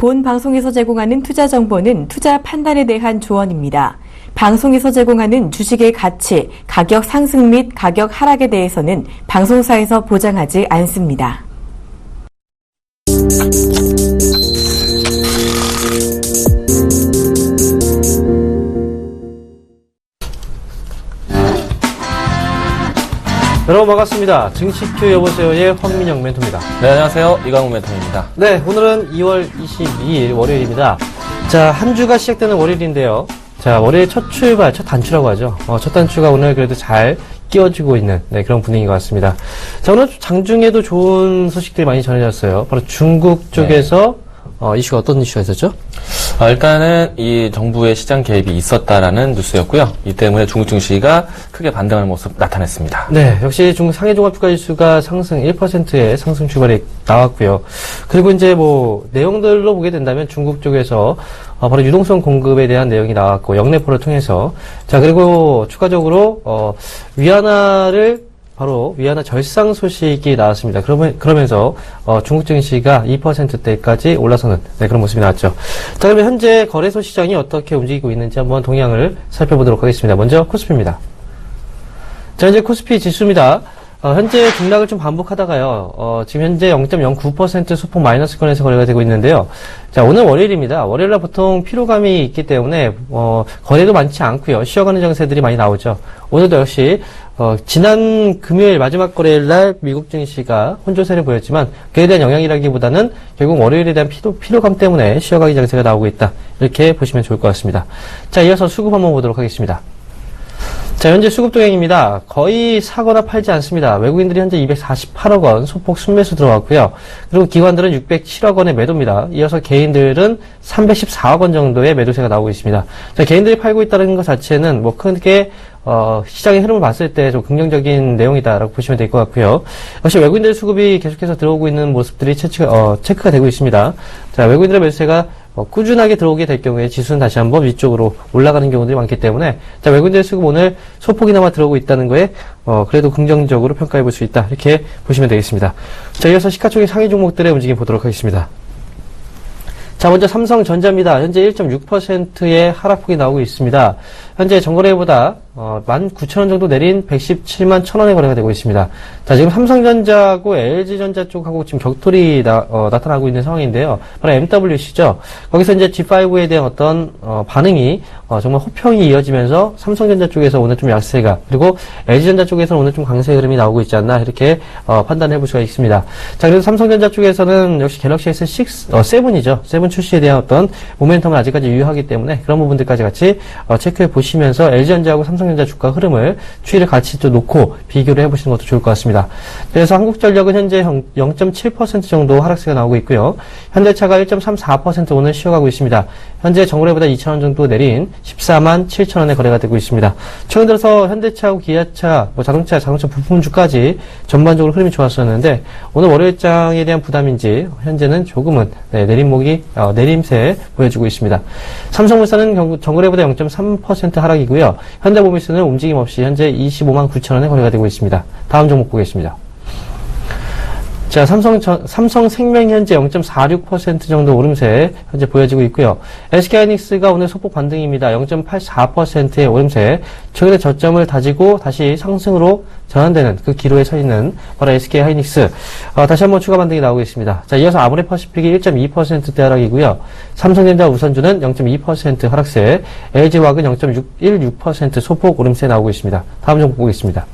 본 방송에서 제공하는 투자 정보는 투자 판단에 대한 조언입니다. 방송에서 제공하는 주식의 가치, 가격 상승 및 가격 하락에 대해서는 방송사에서 보장하지 않습니다. 여러분 반갑습니다. 증시큐 여보세요의 황민영 멘토입니다. 네, 안녕하세요. 이광우 멘토입니다. 네, 오늘은 2월 22일 월요일입니다. 자, 한 주가 시작되는 월요일인데요. 자, 월요일 첫 출발, 첫 단추라고 하죠. 첫 단추가 오늘 그래도 잘 끼워지고 있는 그런 분위기인 것 같습니다. 자, 오늘 장중에도 좋은 소식들이 많이 전해졌어요. 바로 중국 쪽에서 이슈가 어떤 이슈가 있었죠? 일단은 이 정부의 시장 개입이 있었다라는 뉴스였고요. 이 때문에 중국 증시가 크게 반등하는 모습 나타냈습니다. 네, 역시 중국 상해 종합주가지수가 상승 1%의 상승 출발이 나왔고요. 그리고 이제 내용들로 보게 된다면 중국 쪽에서 바로 유동성 공급에 대한 내용이 나왔고 영내포를 통해서 그리고 추가적으로 위안화 절상 소식이 나왔습니다. 그러면서 중국 증시가 2%대까지 올라서는 그런 모습이 나왔죠. 자, 그러면 현재 거래소 시장이 어떻게 움직이고 있는지 한번 동향을 살펴보도록 하겠습니다. 먼저 코스피입니다. 자, 현재 코스피 지수입니다. 현재 등락을 좀 반복하다가요. 지금 현재 0.09% 소폭 마이너스권에서 거래가 되고 있는데요. 자, 오늘 월요일입니다. 월요일날 보통 피로감이 있기 때문에 거래도 많지 않고요. 쉬어가는 장세들이 많이 나오죠. 오늘도 역시 지난 금요일 마지막 거래일날 미국 증시가 혼조세를 보였지만 그에 대한 영향이라기보다는 결국 월요일에 대한 피로감 때문에 쉬어가기 장세가 나오고 있다. 이렇게 보시면 좋을 것 같습니다. 자, 이어서 수급 한번 보도록 하겠습니다. 자, 현재 수급 동향입니다. 거의 사거나 팔지 않습니다. 외국인들이 현재 248억 원 소폭 순매수 들어왔고요. 그리고 기관들은 607억 원의 매도입니다. 이어서 개인들은 314억 원 정도의 매도세가 나오고 있습니다. 자, 개인들이 팔고 있다는 것 자체는 크게 시장의 흐름을 봤을 때 좀 긍정적인 내용이다라고 보시면 될 것 같고요. 역시 외국인들 수급이 계속해서 들어오고 있는 모습들이 체크가 되고 있습니다. 자, 외국인들의 매수세가 꾸준하게 들어오게 될 경우에 지수는 다시 한번 위쪽으로 올라가는 경우들이 많기 때문에 자, 외국인들 수급 오늘 소폭이나마 들어오고 있다는 거에 그래도 긍정적으로 평가해 볼 수 있다. 이렇게 보시면 되겠습니다. 자, 이어서 시가총액 상위 종목들의 움직임 보도록 하겠습니다. 자, 먼저 삼성전자입니다. 현재 1.6%의 하락폭이 나오고 있습니다. 현재 전거래보다 19,000원 정도 내린 117만 1,000원에 거래가 되고 있습니다. 자, 지금 삼성전자하고 LG전자 쪽하고 지금 격돌이 나타나고 있는 상황인데요. 바로 MWC죠. 거기서 이제 G5에 대한 어떤 반응이 정말 호평이 이어지면서 삼성전자 쪽에서 오늘 좀 약세가 그리고 LG전자 쪽에서는 오늘 좀 강세 흐름이 나오고 있지 않나 이렇게 판단해 볼 수가 있습니다. 자, 그래서 삼성전자 쪽에서는 역시 갤럭시 S7이죠. 7 출시에 대한 어떤 모멘텀은 아직까지 유효하기 때문에 그런 부분들까지 같이 체크해 보시면서 LG전자하고 삼성전자 주가 흐름을 추이를 같이 또 놓고 비교를 해보시는 것도 좋을 것 같습니다. 그래서 한국전력은 현재 0.7% 정도 하락세가 나오고 있고요. 현대차가 1.34% 오늘 쉬어가고 있습니다. 현재 정거래보다 2,000원 정도 내린 14만 7천원에 거래가 되고 있습니다. 최근 들어서 현대차하고 기아차, 자동차 부품주까지 전반적으로 흐름이 좋았었는데 오늘 월요일장에 대한 부담인지 현재는 조금은 내림세 보여주고 있습니다. 삼성물산은 정거래보다 0.3% 하락이고요. 현대모비스는 움직임 없이 현재 25만 9천원에 거래가 되고 있습니다. 다음 종목 보겠습니다. 자, 삼성생명이 현재 0.46% 정도 오름세 현재 보여지고 있고요. SK하이닉스가 오늘 소폭 반등입니다. 0.84%의 오름세. 최근에 저점을 다지고 다시 상승으로 전환되는 그 기로에 서 있는 바로 SK하이닉스. 다시 한번 추가 반등이 나오고 있습니다. 자, 이어서 아모레퍼시픽이 1.2%대 하락이고요. 삼성전자 우선주는 0.2% 하락세. LG화학은 0.16% 소폭 오름세 나오고 있습니다. 다음 종목 보겠습니다.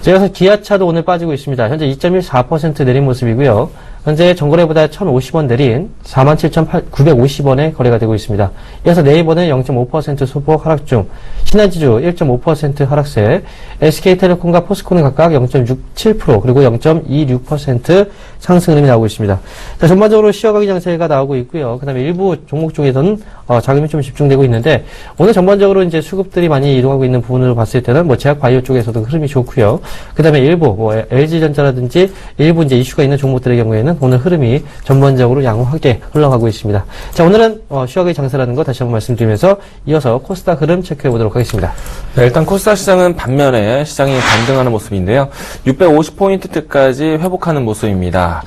이어서 기아차도 오늘 빠지고 있습니다. 현재 2.14% 내린 모습이고요. 현재 전거래보다 1,050원 내린 47,950원에 거래가 되고 있습니다. 이어서 네이버는 0.5% 소폭 하락 중, 신한지주 1.5% 하락세, SK텔레콤과 포스코는 각각 0.67% 그리고 0.26% 상승 흐름이 나오고 있습니다. 자, 전반적으로 쉬어가기 장세가 나오고 있고요. 그 다음에 일부 종목 중에서는 자금이 좀 집중되고 있는데 오늘 전반적으로 이제 수급들이 많이 이동하고 있는 부분으로 봤을 때는 제약바이오 쪽에서도 흐름이 좋고요. 그 다음에 일부 LG전자라든지 일부 이제 이슈가 있는 종목들의 경우에는 보면은 오늘 흐름이 전반적으로 양호하게 흘러가고 있습니다. 자, 오늘은 쉬어가기 장세라는 거 다시 한번 말씀드리면서 이어서 코스닥 흐름 체크해 보도록 하겠습니다. 네, 일단 코스닥 시장은 반면에 시장이 반등하는 모습인데요. 650포인트대까지 회복하는 모습입니다.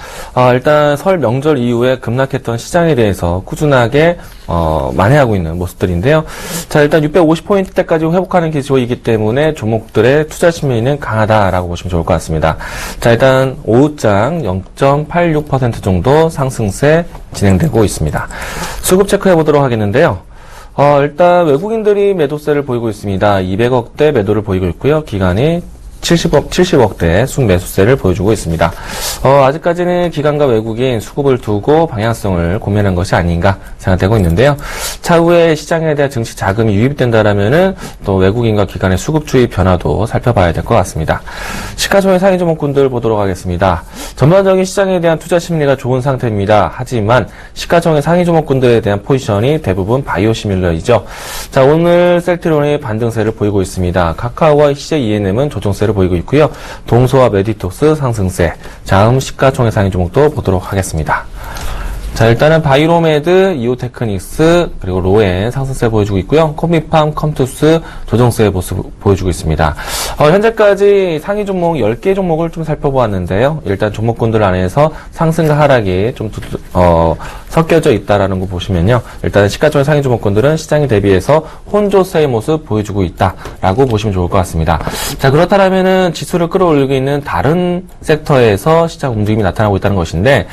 일단 설 명절 이후에 급락했던 시장에 대해서 꾸준하게 만회하고 있는 모습들인데요. 자, 일단 650포인트대까지 회복하는 기조이기 때문에 종목들의 투자 심리는 강하다라고 보시면 좋을 것 같습니다. 자, 일단 오후장 0.86% 정도 상승세 진행되고 있습니다. 수급 체크해 보도록 하겠는데요. 일단 외국인들이 매도세를 보이고 있습니다. 200억대 매도를 보이고 있고요. 기간이 70억대 순매수세를 보여주고 있습니다. 아직까지는 기관과 외국인 수급을 두고 방향성을 고민한 것이 아닌가 생각되고 있는데요. 차후에 시장에 대한 증시 자금이 유입된다라면은 또 외국인과 기관의 수급 추이 변화도 살펴봐야 될 것 같습니다. 시가총액 상위 종목군들 보도록 하겠습니다. 전반적인 시장에 대한 투자 심리가 좋은 상태입니다. 하지만 시가총액 상위 종목군들에 대한 포지션이 대부분 바이오시밀러이죠. 자, 오늘 셀트리온이 반등세를 보이고 있습니다. 카카오와 CJ ENM은 조정세를 보이고 있고요. 동소와 메디톡스 상승세. 다음 시가총액 상위 종목도 보도록 하겠습니다. 자, 일단은 바이로메드, 이오테크닉스, 그리고 로엔 상승세 보여주고 있고요. 코미팜, 컴투스 조정세의 모습 보여주고 있습니다. 현재까지 상위 종목 10개 종목을 좀 살펴보았는데요. 일단 종목군들 안에서 상승과 하락이 좀 섞여져 있다라는 거 보시면요. 일단 시가총액 상위 종목군들은 시장에 대비해서 혼조세의 모습 보여주고 있다라고 보시면 좋을 것 같습니다. 자, 그렇다면은 지수를 끌어올리고 있는 다른 섹터에서 시장 움직임이 나타나고 있다는 것인데,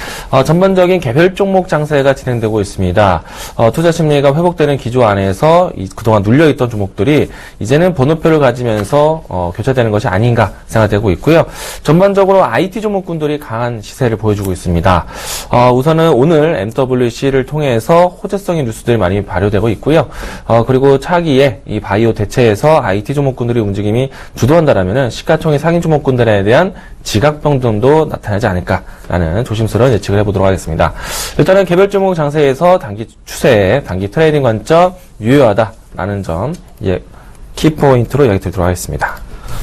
전반적인 개별 종목 장세가 진행되고 있습니다. 투자 심리가 회복되는 기조 안에서 그동안 눌려있던 종목들이 이제는 번호표를 가지면서 교차되는 것이 아닌가 생각되고 있고요. 전반적으로 IT 종목군들이 강한 시세를 보여주고 있습니다. 우선은 오늘 MWC를 통해서 호재성의 뉴스들이 많이 발효되고 있고요. 그리고 차기에 이 바이오 대체에서 IT 종목군들의 움직임이 주도한다라면은 시가총액 상위 종목군들에 대한 지각 변동도 나타나지 않을까라는 조심스러운 예측을 해보도록 하겠습니다. 일단은 개별 종목 장세에서 단기 추세, 단기 트레이딩 관점 유효하다라는 점 키포인트로 이야기 드리도록 하겠습니다.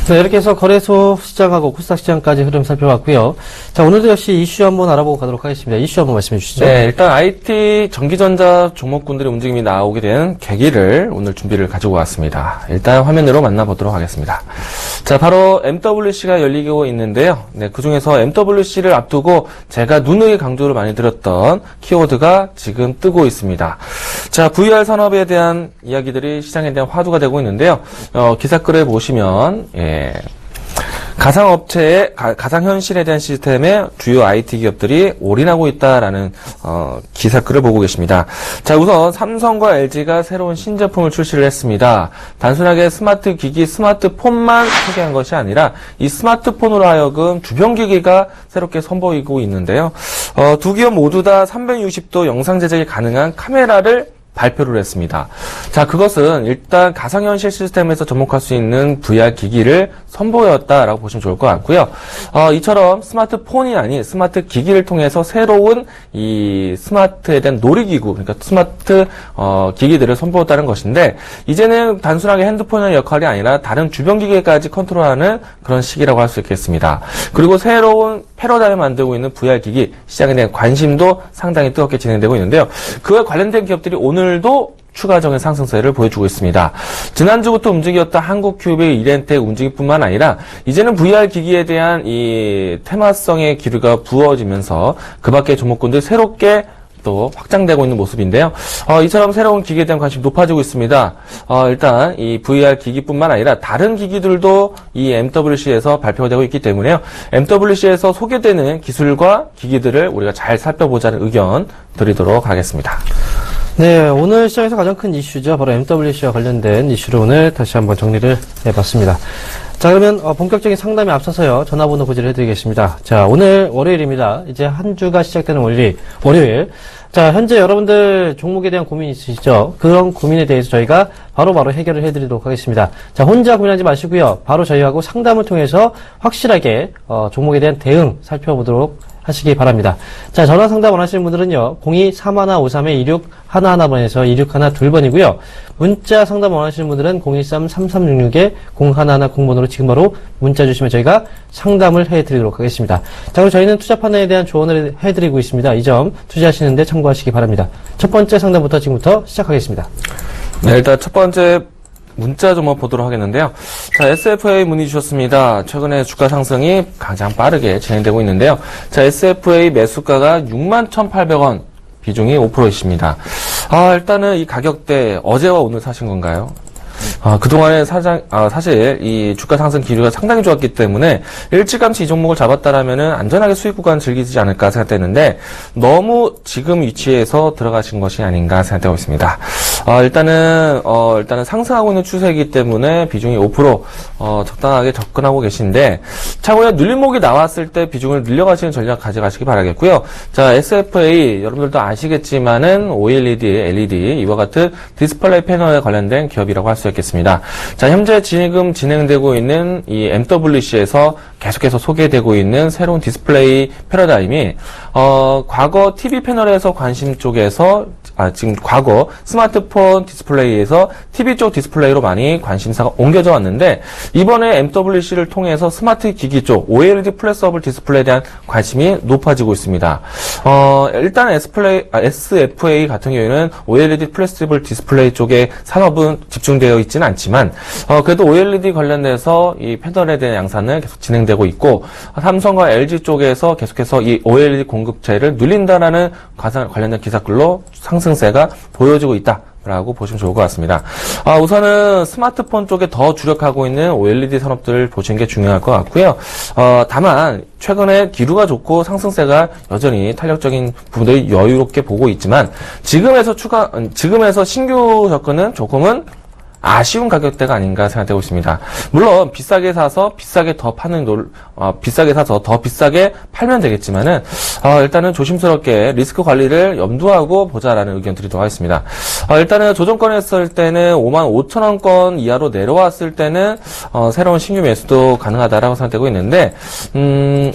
자, 이렇게 해서 거래소 시장하고 코스닥 시장까지 흐름 살펴봤고요. 자, 오늘도 역시 이슈 한번 알아보고 가도록 하겠습니다. 이슈 한번 말씀해 주시죠. 네, 일단 IT 전기전자 종목군들의 움직임이 나오게 된 계기를 오늘 준비를 가지고 왔습니다. 일단 화면으로 만나보도록 하겠습니다. 자, 바로 MWC가 열리고 있는데요. 네, 그 중에서 MWC를 앞두고 제가 누누이 강조를 많이 드렸던 키워드가 지금 뜨고 있습니다. 자, VR 산업에 대한 이야기들이 시장에 대한 화두가 되고 있는데요. 기사글을 보시면, 가상현실에 대한 시스템에 주요 IT 기업들이 올인하고 있다라는 기사글을 보고 계십니다. 자, 우선 삼성과 LG가 새로운 신제품을 출시를 했습니다. 단순하게 스마트 기기, 스마트폰만 소개한 것이 아니라 이 스마트폰으로 하여금 주변 기기가 새롭게 선보이고 있는데요. 두 기업 모두 다 360도 영상 제작이 가능한 카메라를 발표를 했습니다. 자, 그것은 일단 가상현실 시스템에서 접목할 수 있는 VR 기기를 선보였다라고 보시면 좋을 것 같고요. 이처럼 스마트폰이 아닌 스마트 기기를 통해서 새로운 이 스마트에 대한 놀이기구, 그러니까 스마트 기기들을 선보였다는 것인데, 이제는 단순하게 핸드폰의 역할이 아니라 다른 주변 기기까지 컨트롤하는 그런 시기라고 할 수 있겠습니다. 그리고 새로운 패러다임을 만들고 있는 VR 기기 시장에 대한 관심도 상당히 뜨겁게 진행되고 있는데요. 그와 관련된 기업들이 오늘도 추가적인 상승세를 보여주고 있습니다. 지난주부터 움직였던 한국큐빅, 이렌텍 움직임뿐만 아니라 이제는 VR 기기에 대한 이 테마성의 기류가 부어지면서 그 밖의 종목군들 새롭게 또 확장되고 있는 모습인데요. 이처럼 새로운 기기에 대한 관심이 높아지고 있습니다. 일단 이 VR 기기뿐만 아니라 다른 기기들도 이 MWC에서 발표가 되고 있기 때문에요. MWC에서 소개되는 기술과 기기들을 우리가 잘 살펴보자는 의견 드리도록 하겠습니다. 네, 오늘 시장에서 가장 큰 이슈죠. 바로 MWC와 관련된 이슈를 오늘 다시 한번 정리를 해봤습니다. 자, 그러면 본격적인 상담에 앞서서요, 전화번호 고지를 해드리겠습니다. 자, 오늘 월요일입니다. 이제 한 주가 시작되는 월요일. 자, 현재 여러분들 종목에 대한 고민이 있으시죠? 그런 고민에 대해서 저희가 바로바로 해결을 해드리도록 하겠습니다. 자, 혼자 고민하지 마시고요. 바로 저희하고 상담을 통해서 확실하게 종목에 대한 대응 살펴보도록 하시기 바랍니다. 자, 전화 상담 원하시는 분들은요, 02-3153-2611번에서 2612번이고요. 문자 상담 원하시는 분들은 013-3366-0110번으로 지금 바로 문자 주시면 저희가 상담을 해드리도록 하겠습니다. 자, 그럼 저희는 투자 판단에 대한 조언을 해드리고 있습니다. 이 점 투자하시는데 참고하시기 바랍니다. 첫 번째 상담부터 지금부터 시작하겠습니다. 네, 일단 첫 번째 문자 좀 보도록 하겠는데요. 자, SFA 문의 주셨습니다. 최근에 주가 상승이 가장 빠르게 진행되고 있는데요. 자, SFA 매수가가 61,800원, 비중이 5%이십니다. 일단은 이 가격대 어제와 오늘 사신 건가요? 그동안에 사실 이 주가 상승 기류가 상당히 좋았기 때문에 일찌감치 이 종목을 잡았다라면은 안전하게 수익 구간 즐기지 않을까 생각했는데 너무 지금 위치에서 들어가신 것이 아닌가 생각되고 있습니다. 일단은 상승하고 있는 추세이기 때문에 비중이 5% 적당하게 접근하고 계신데 차후에 눌림목이 나왔을 때 비중을 늘려가시는 전략 가져가시기 바라겠고요. 자, SFA 여러분들도 아시겠지만은 OLED, LED 이와 같은 디스플레이 패널에 관련된 기업이라고 할 수 있겠습니다. 자, 현재 지금 진행되고 있는 이 MWC에서 계속해서 소개되고 있는 새로운 디스플레이 패러다임이 과거 TV 패널에서 관심 쪽에서 지금 과거 스마트폰 디스플레이에서 TV 쪽 디스플레이로 많이 관심사가 옮겨져 왔는데 이번에 MWC를 통해서 스마트 기기 쪽 OLED 플렉서블 디스플레이에 대한 관심이 높아지고 있습니다. 일단 SFA 같은 경우에는 OLED 플렉서블 디스플레이 쪽의 산업은 집중되어 있지는 않지만 그래도 OLED 관련돼서 이 패널에 대한 양산은 계속 진행되고 있고 삼성과 LG 쪽에서 계속해서 이 OLED 공급체를 늘린다라는 관련된 기사글로 상승세가 보여지고 있다라고 보시면 좋을 것 같습니다. 우선은 스마트폰 쪽에 더 주력하고 있는 OLED 산업들을 보시는 게 중요할 것 같고요. 다만 최근에 기류가 좋고 상승세가 여전히 탄력적인 부분들이 여유롭게 보고 있지만 지금에서 신규 접근은 조금은 아쉬운 가격대가 아닌가 생각되고 있습니다. 물론 비싸게 사서 비싸게 더 비싸게 팔면 되겠지만은 일단은 조심스럽게 리스크 관리를 염두하고 보자라는 의견 드리도록 하겠습니다. 일단은 조정권 했을 때는 55,000원권 이하로 내려왔을 때는 새로운 신규 매수도 가능하다라고 생각되고 있는데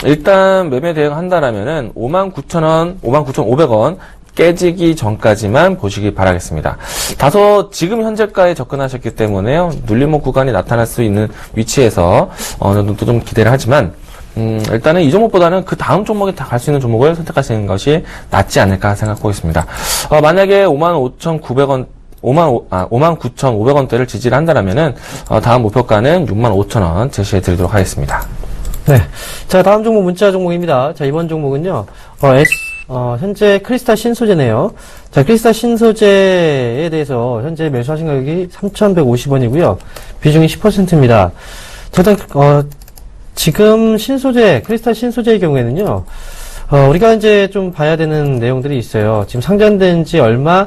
일단 매매 대응한다라면은 59,000원, 59,500원 깨지기 전까지만 보시기 바라겠습니다. 다소 지금 현재가에 접근하셨기 때문에요. 눌림목 구간이 나타날 수 있는 위치에서 어느 정도 좀 기대를 하지만 일단은 이 종목보다는 그 다음 종목에 다 갈 수 있는 종목을 선택하시는 것이 낫지 않을까 생각하고 있습니다. 만약에 55,900원 59,500원대를 지지를 한다면은 다음 목표가는 65,000원 제시해 드리도록 하겠습니다. 네. 자, 다음 종목 문자 종목입니다. 자, 이번 종목은요. 현재 크리스탈 신소재네요. 자, 크리스탈 신소재에 대해서 현재 매수하신 가격이 3,150원이고요. 비중이 10%입니다. 일단 지금 크리스탈 신소재의 경우에는요. 우리가 이제 좀 봐야 되는 내용들이 있어요. 지금 상장된 지 얼마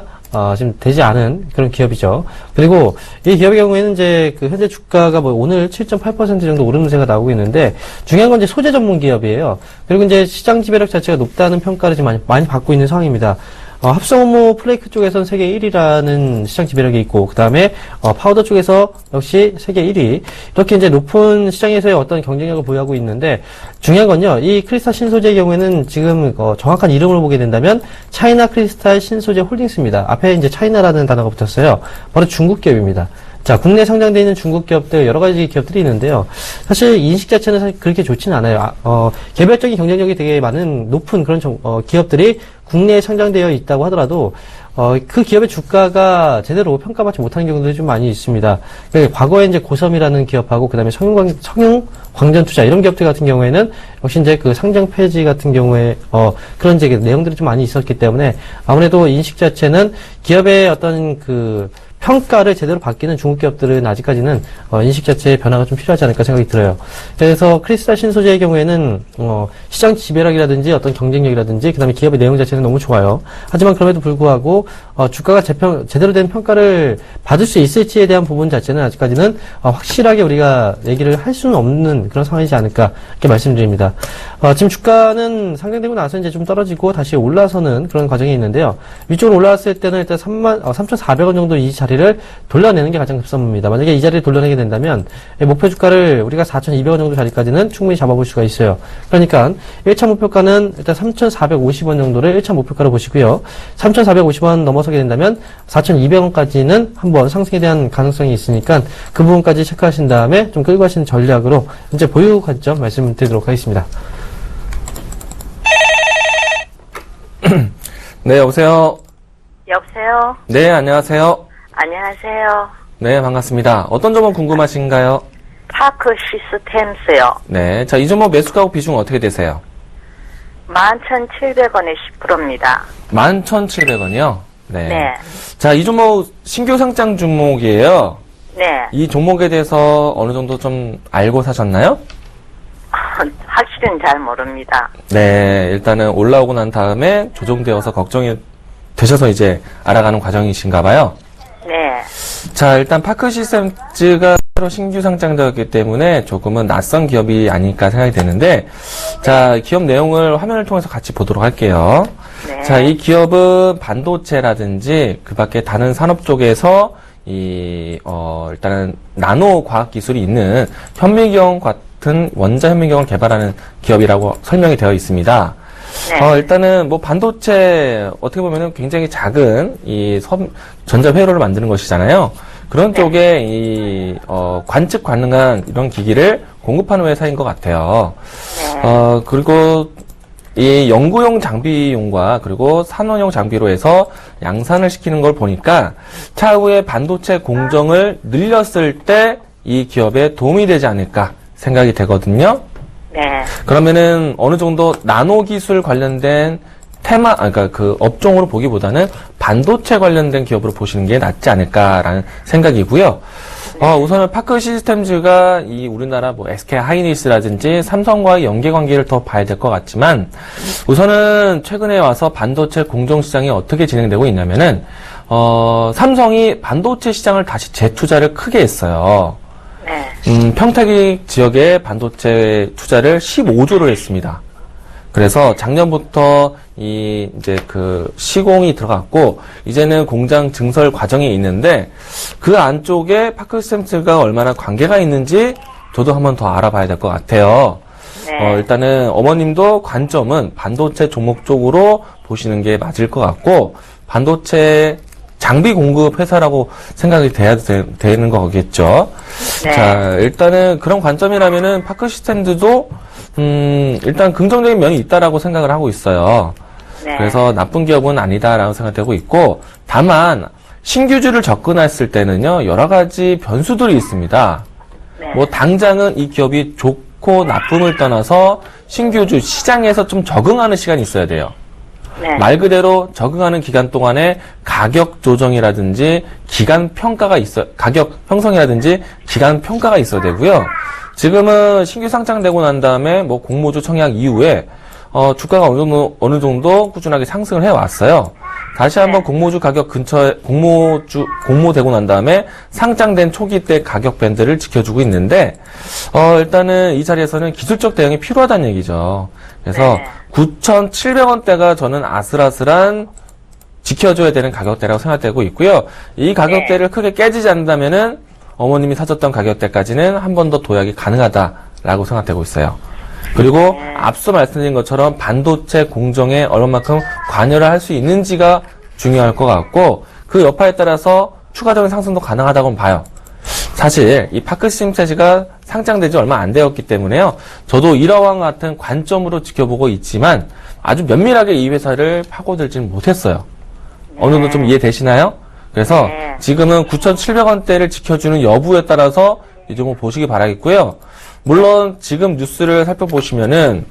지금 되지 않은 그런 기업이죠. 그리고 이 기업의 경우에는 이제 그 현재 주가가 오늘 7.8% 정도 오름세가 나오고 있는데 중요한 건 이제 소재 전문 기업이에요. 그리고 이제 시장 지배력 자체가 높다는 평가를 지금 많이 받고 있는 상황입니다. 합성음료 플레이크 쪽에서는 세계 1위라는 시장 지배력이 있고, 그 다음에, 파우더 쪽에서 역시 세계 1위. 이렇게 이제 높은 시장에서의 어떤 경쟁력을 보유하고 있는데, 중요한 건요, 이 크리스탈 신소재의 경우에는 지금, 정확한 이름을 보게 된다면, 차이나 크리스탈 신소재 홀딩스입니다. 앞에 이제 차이나라는 단어가 붙었어요. 바로 중국 기업입니다. 자, 국내 상장되어 있는 중국 기업들, 여러 가지 기업들이 있는데요. 사실 인식 자체는 사실 그렇게 좋지는 않아요. 개별적인 경쟁력이 되게 높은 그런 기업들이 국내에 상장되어 있다고 하더라도, 그 기업의 주가가 제대로 평가받지 못하는 경우들이 좀 많이 있습니다. 그러니까 과거에 이제 고섬이라는 기업하고, 그 다음에 성융광전투자 이런 기업들 같은 경우에는 역시 이제 그 상장 폐지 같은 경우에, 그런 이제 내용들이 좀 많이 있었기 때문에 아무래도 인식 자체는 기업의 어떤 평가를 제대로 받기는 중국 기업들은 아직까지는 인식 자체의 변화가 좀 필요하지 않을까 생각이 들어요. 그래서 크리스탈 신소재의 경우에는 시장 지배력이라든지 어떤 경쟁력이라든지 그다음에 기업의 내용 자체는 너무 좋아요. 하지만 그럼에도 불구하고 주가가 제대로 된 평가를 받을 수 있을지에 대한 부분 자체는 아직까지는 확실하게 우리가 얘기를 할 수는 없는 그런 상황이지 않을까 이렇게 말씀드립니다. 지금 주가는 상장되고 나서 이제 좀 떨어지고 다시 올라서는 그런 과정이 있는데요. 위쪽으로 올라왔을 때는 일단 3,400원 정도 이 자리 자리를 돌려내는 게 가장 급선무입니다. 만약에 이 자리를 돌려내게 된다면 목표 주가를 우리가 4,200원 정도 자리까지는 충분히 잡아볼 수가 있어요. 그러니까 1차 목표가는 일단 3,450원 정도를 1차 목표가로 보시고요. 3,450원 넘어서게 된다면 4,200원까지는 한번 상승에 대한 가능성이 있으니까 그 부분까지 체크하신 다음에 좀 끌고 가시는 전략으로 이제 보유 관점 말씀드리도록 하겠습니다. 네, 여보세요. 여보세요? 네, 안녕하세요. 안녕하세요. 네, 반갑습니다. 어떤 점은 궁금하신가요? 파크 시스템스요. 네, 자, 이 종목 매수 가격 비중 어떻게 되세요? 11,700원에 10%입니다. 11,700원이요? 네. 네. 자, 이 종목 신규 상장 종목이에요. 네. 이 종목에 대해서 어느 정도 좀 알고 사셨나요? 확실은 잘 모릅니다. 네, 일단은 올라오고 난 다음에 조정되어서 걱정이 되셔서 이제 알아가는 과정이신가 봐요. 네. 자, 일단 파크 시스템즈가 새로 신규 상장되었기 때문에 조금은 낯선 기업이 아닐까 생각이 되는데, 자, 기업 내용을 화면을 통해서 같이 보도록 할게요. 네. 자, 이 기업은 반도체라든지 그 밖에 다른 산업 쪽에서 일단은 나노 과학 기술이 있는 현미경 같은 원자 현미경을 개발하는 기업이라고 설명이 되어 있습니다. 네. 일단은 뭐 반도체 어떻게 보면은 굉장히 작은 이 전자 회로를 만드는 것이잖아요. 그런 쪽에 관측 가능한 이런 기기를 공급하는 회사인 것 같아요. 네. 그리고 이 연구용 장비용과 그리고 산업용 장비로 해서 양산을 시키는 걸 보니까 차후에 반도체 공정을 늘렸을 때 이 기업에 도움이 되지 않을까 생각이 되거든요. 네. 그러면은 어느 정도 나노 기술 관련된 그러니까 그 업종으로 보기보다는 반도체 관련된 기업으로 보시는 게 낫지 않을까라는 생각이고요. 우선은 파크 시스템즈가 이 우리나라 뭐 SK 하이닉스라든지 삼성과의 연계 관계를 더 봐야 될 것 같지만 우선은 최근에 와서 반도체 공정 시장이 어떻게 진행되고 있냐면은 삼성이 반도체 시장을 다시 재투자를 크게 했어요. 네. 평택 지역에 반도체 투자를 15조를 했습니다. 그래서 작년부터 이제 그 시공이 들어갔고 이제는 공장 증설 과정이 있는데 그 안쪽에 파크 시스템즈가 얼마나 관계가 있는지 저도 한번 더 알아봐야 될 것 같아요. 네. 일단은 어머님도 관점은 반도체 종목 쪽으로 보시는 게 맞을 것 같고 반도체 장비 공급 회사라고 생각이 돼야 되는 거겠죠. 네. 자, 일단은 그런 관점이라면은 파크 시스템즈도 일단 긍정적인 면이 있다라고 생각을 하고 있어요. 네. 그래서 나쁜 기업은 아니다라고 생각되고 있고, 다만 신규주를 접근했을 때는요 여러 가지 변수들이 있습니다. 네. 뭐 당장은 이 기업이 좋고 나쁨을 떠나서 신규주 시장에서 좀 적응하는 시간이 있어야 돼요. 네. 말 그대로 적응하는 기간 동안에 가격 조정이라든지 가격 형성이라든지 기간 평가가 있어야 되고요. 지금은 신규 상장되고 난 다음에 뭐 공모주 청약 이후에 주가가 어느 정도 꾸준하게 상승을 해왔어요. 다시 한번 공모주 가격 근처에 공모되고 난 다음에 상장된 초기 때 가격 밴드를 지켜주고 있는데 일단은 이 자리에서는 기술적 대응이 필요하다는 얘기죠. 그래서 네. 9,700원대가 저는 아슬아슬한 지켜줘야 되는 가격대라고 생각되고 있고요. 이 가격대를 크게 깨지지 않는다면은 어머님이 사줬던 가격대까지는 한 번 더 도약이 가능하다라고 생각되고 있어요. 그리고 앞서 말씀드린 것처럼 반도체 공정에 얼마만큼 관여를 할 수 있는지가 중요할 것 같고 그 여파에 따라서 추가적인 상승도 가능하다고 봐요. 사실 이 파크 시스템즈가 상장된 지 얼마 안 되었기 때문에요. 저도 이러한 같은 관점으로 지켜보고 있지만 아주 면밀하게 이 회사를 파고들지는 못했어요. 어느 정도 좀 이해되시나요? 그래서 네. 지금은 9,700원대를 지켜주는 여부에 따라서 이 종목 보시기 바라겠고요. 물론 지금 뉴스를 살펴보시면은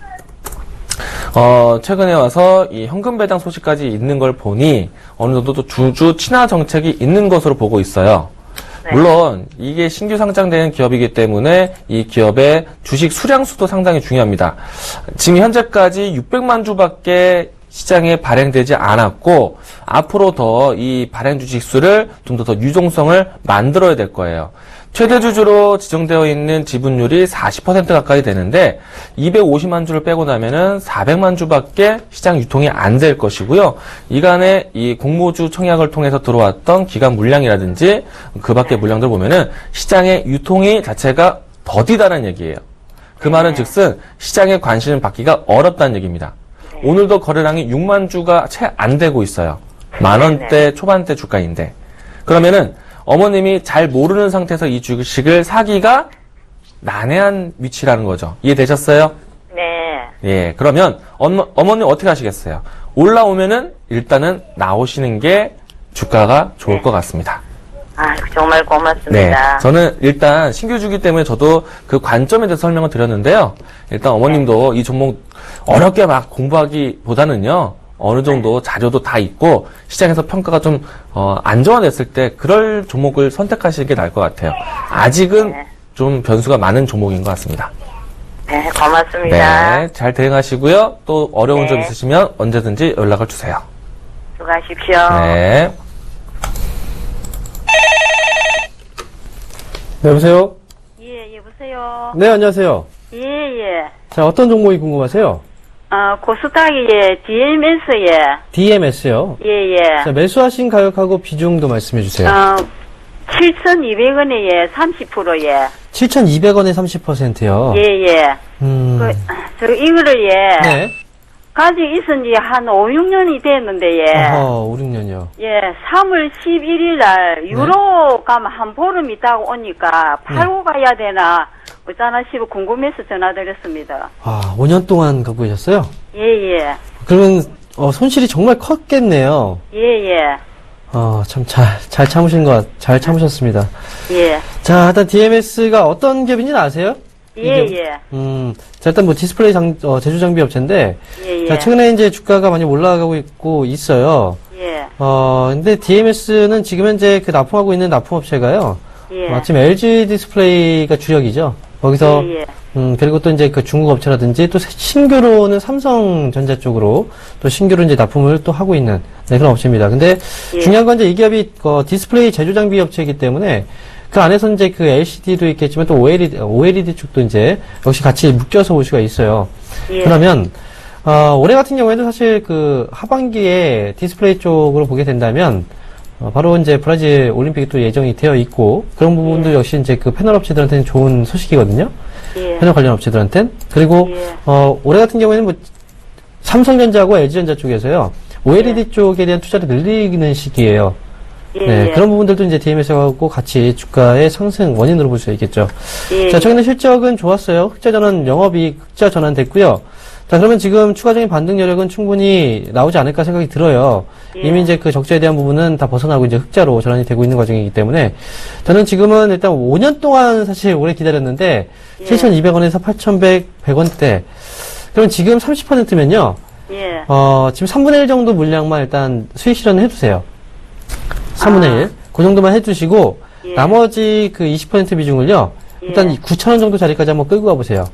최근에 와서 이 현금 배당 소식까지 있는 걸 보니 어느 정도 또 주주 친화 정책이 있는 것으로 보고 있어요. 네. 물론 이게 신규 상장되는 기업이기 때문에 이 기업의 주식 수량수도 상당히 중요합니다. 지금 현재까지 600만 주밖에 시장에 발행되지 않았고 앞으로 더 이 발행 주식 수를 좀 더 유동성을 만들어야 될 거예요. 최대 주주로 지정되어 있는 지분율이 40% 가까이 되는데 250만 주를 빼고 나면은 400만 주밖에 시장 유통이 안 될 것이고요. 이간에 이 공모주 청약을 통해서 들어왔던 기간 물량이라든지 그 밖의 물량들 보면은 시장의 유통이 자체가 더디다는 얘기예요. 그 말은 즉슨 시장에 관심을 받기가 어렵다는 얘기입니다. 오늘도 거래량이 6만 주가 채 안 되고 있어요. 만 원대 초반대 주가인데. 그러면은 어머님이 잘 모르는 상태에서 이 주식을 사기가 난해한 위치라는 거죠. 이해되셨어요? 네. 예. 그러면 어머님 어떻게 하시겠어요? 올라오면은 일단은 나오시는 게 주가가 좋을 것 같습니다. 아, 정말 네. 고맙습니다. 저는 일단 신규주기 때문에 저도 그 관점에 대해서 설명을 드렸는데요. 일단 어머님도 이 종목 어렵게 막 공부하기보다는요. 어느 정도 자료도 다 있고 시장에서 평가가 좀 안정화됐을 때 그럴 종목을 선택하시는 게 나을 것 같아요. 아직은 네. 좀 변수가 많은 종목인 것 같습니다. 네, 고맙습니다. 네, 잘 대응하시고요. 또 어려운 네. 점 있으시면 언제든지 연락을 주세요. 수고하십시오. 네. 네, 여보세요? 예, 여보세요. 네, 안녕하세요. 예, 예. 자, 어떤 종목이 궁금하세요? 코스닥의 DMS에, DMS요. 예, 예. 자, 매수하신 가격하고 비중도 말씀해 주세요. 7,200원에 30%에. 7,200원에 30%요. 예, 예. 저 이거를 예. 네. 가지고 있은 지 한 5, 6년이 됐는데 예. 어허, 5, 6년이요. 예, 3월 11일 날 유로 가면 한 보름 있다가 오니까 팔고 가야 되나 어쩌나 싶어 궁금해서 전화드렸습니다. 아, 5년 동안 갖고 계셨어요? 예, 예. 그러면, 손실이 정말 컸겠네요. 예, 예. 참, 잘 잘 참으셨습니다. 예. 자, 일단 DMS가 어떤 기업인지는 아세요? 예, 이게- 예. 자, 일단 뭐 디스플레이 제조 장비 업체인데, 예, 예. 자, 최근에 이제 주가가 많이 올라가고 있어요. 예. 근데 DMS는 지금 현재 그 납품하고 있는 납품업체가요. 예. 마침 LG 디스플레이가 주력이죠. 거기서, 예, 예. 그리고 또 이제 그 중국 업체라든지 또 신규로는 삼성전자 쪽으로 또 신규로 이제 납품을 또 하고 있는 네, 그런 업체입니다. 근데 예. 중요한 건 이제 이 기업이 디스플레이 제조 장비 업체이기 때문에 그 안에서 이제 그 LCD도 있겠지만 또 OLED 쪽도 이제 역시 같이 묶여서 볼 수가 있어요. 예. 그러면, 올해 같은 경우에도 사실 그 하반기에 디스플레이 쪽으로 보게 된다면, 바로 이제 브라질 올림픽이 또 예정이 되어 있고, 그런 부분도 역시 이제 그 패널 업체들한테는 좋은 소식이거든요. 예. 패널 관련 업체들한테는. 그리고, 예. 올해 같은 경우에는 뭐, 삼성전자하고 LG전자 쪽에서요, OLED 쪽에 대한 투자를 늘리는 시기예요. 예. 네, 예. 그런 부분들도 이제 DMS하고 같이 주가의 상승 원인으로 볼 수 있겠죠. 예. 자, 최근에 실적은 좋았어요. 흑자 전환, 영업이익 흑자 전환됐고요. 자, 그러면 지금 추가적인 반등 여력은 충분히 나오지 않을까 생각이 들어요. 예. 이미 이제 그 적자에 대한 부분은 다 벗어나고 이제 흑자로 전환이 되고 있는 과정이기 때문에 저는 지금은 일단 5년 동안 사실 오래 기다렸는데 예. 7,200원에서 8,100원대. 그럼 지금 30%면요. 예. 지금 3분의 1 정도 물량만 일단 수익 실현을 해주세요. 3분의 1. 그 정도만 해주시고, 예. 나머지 그 20% 비중을요, 일단 예. 9,000원 정도 자리까지 한번 끌고 가보세요.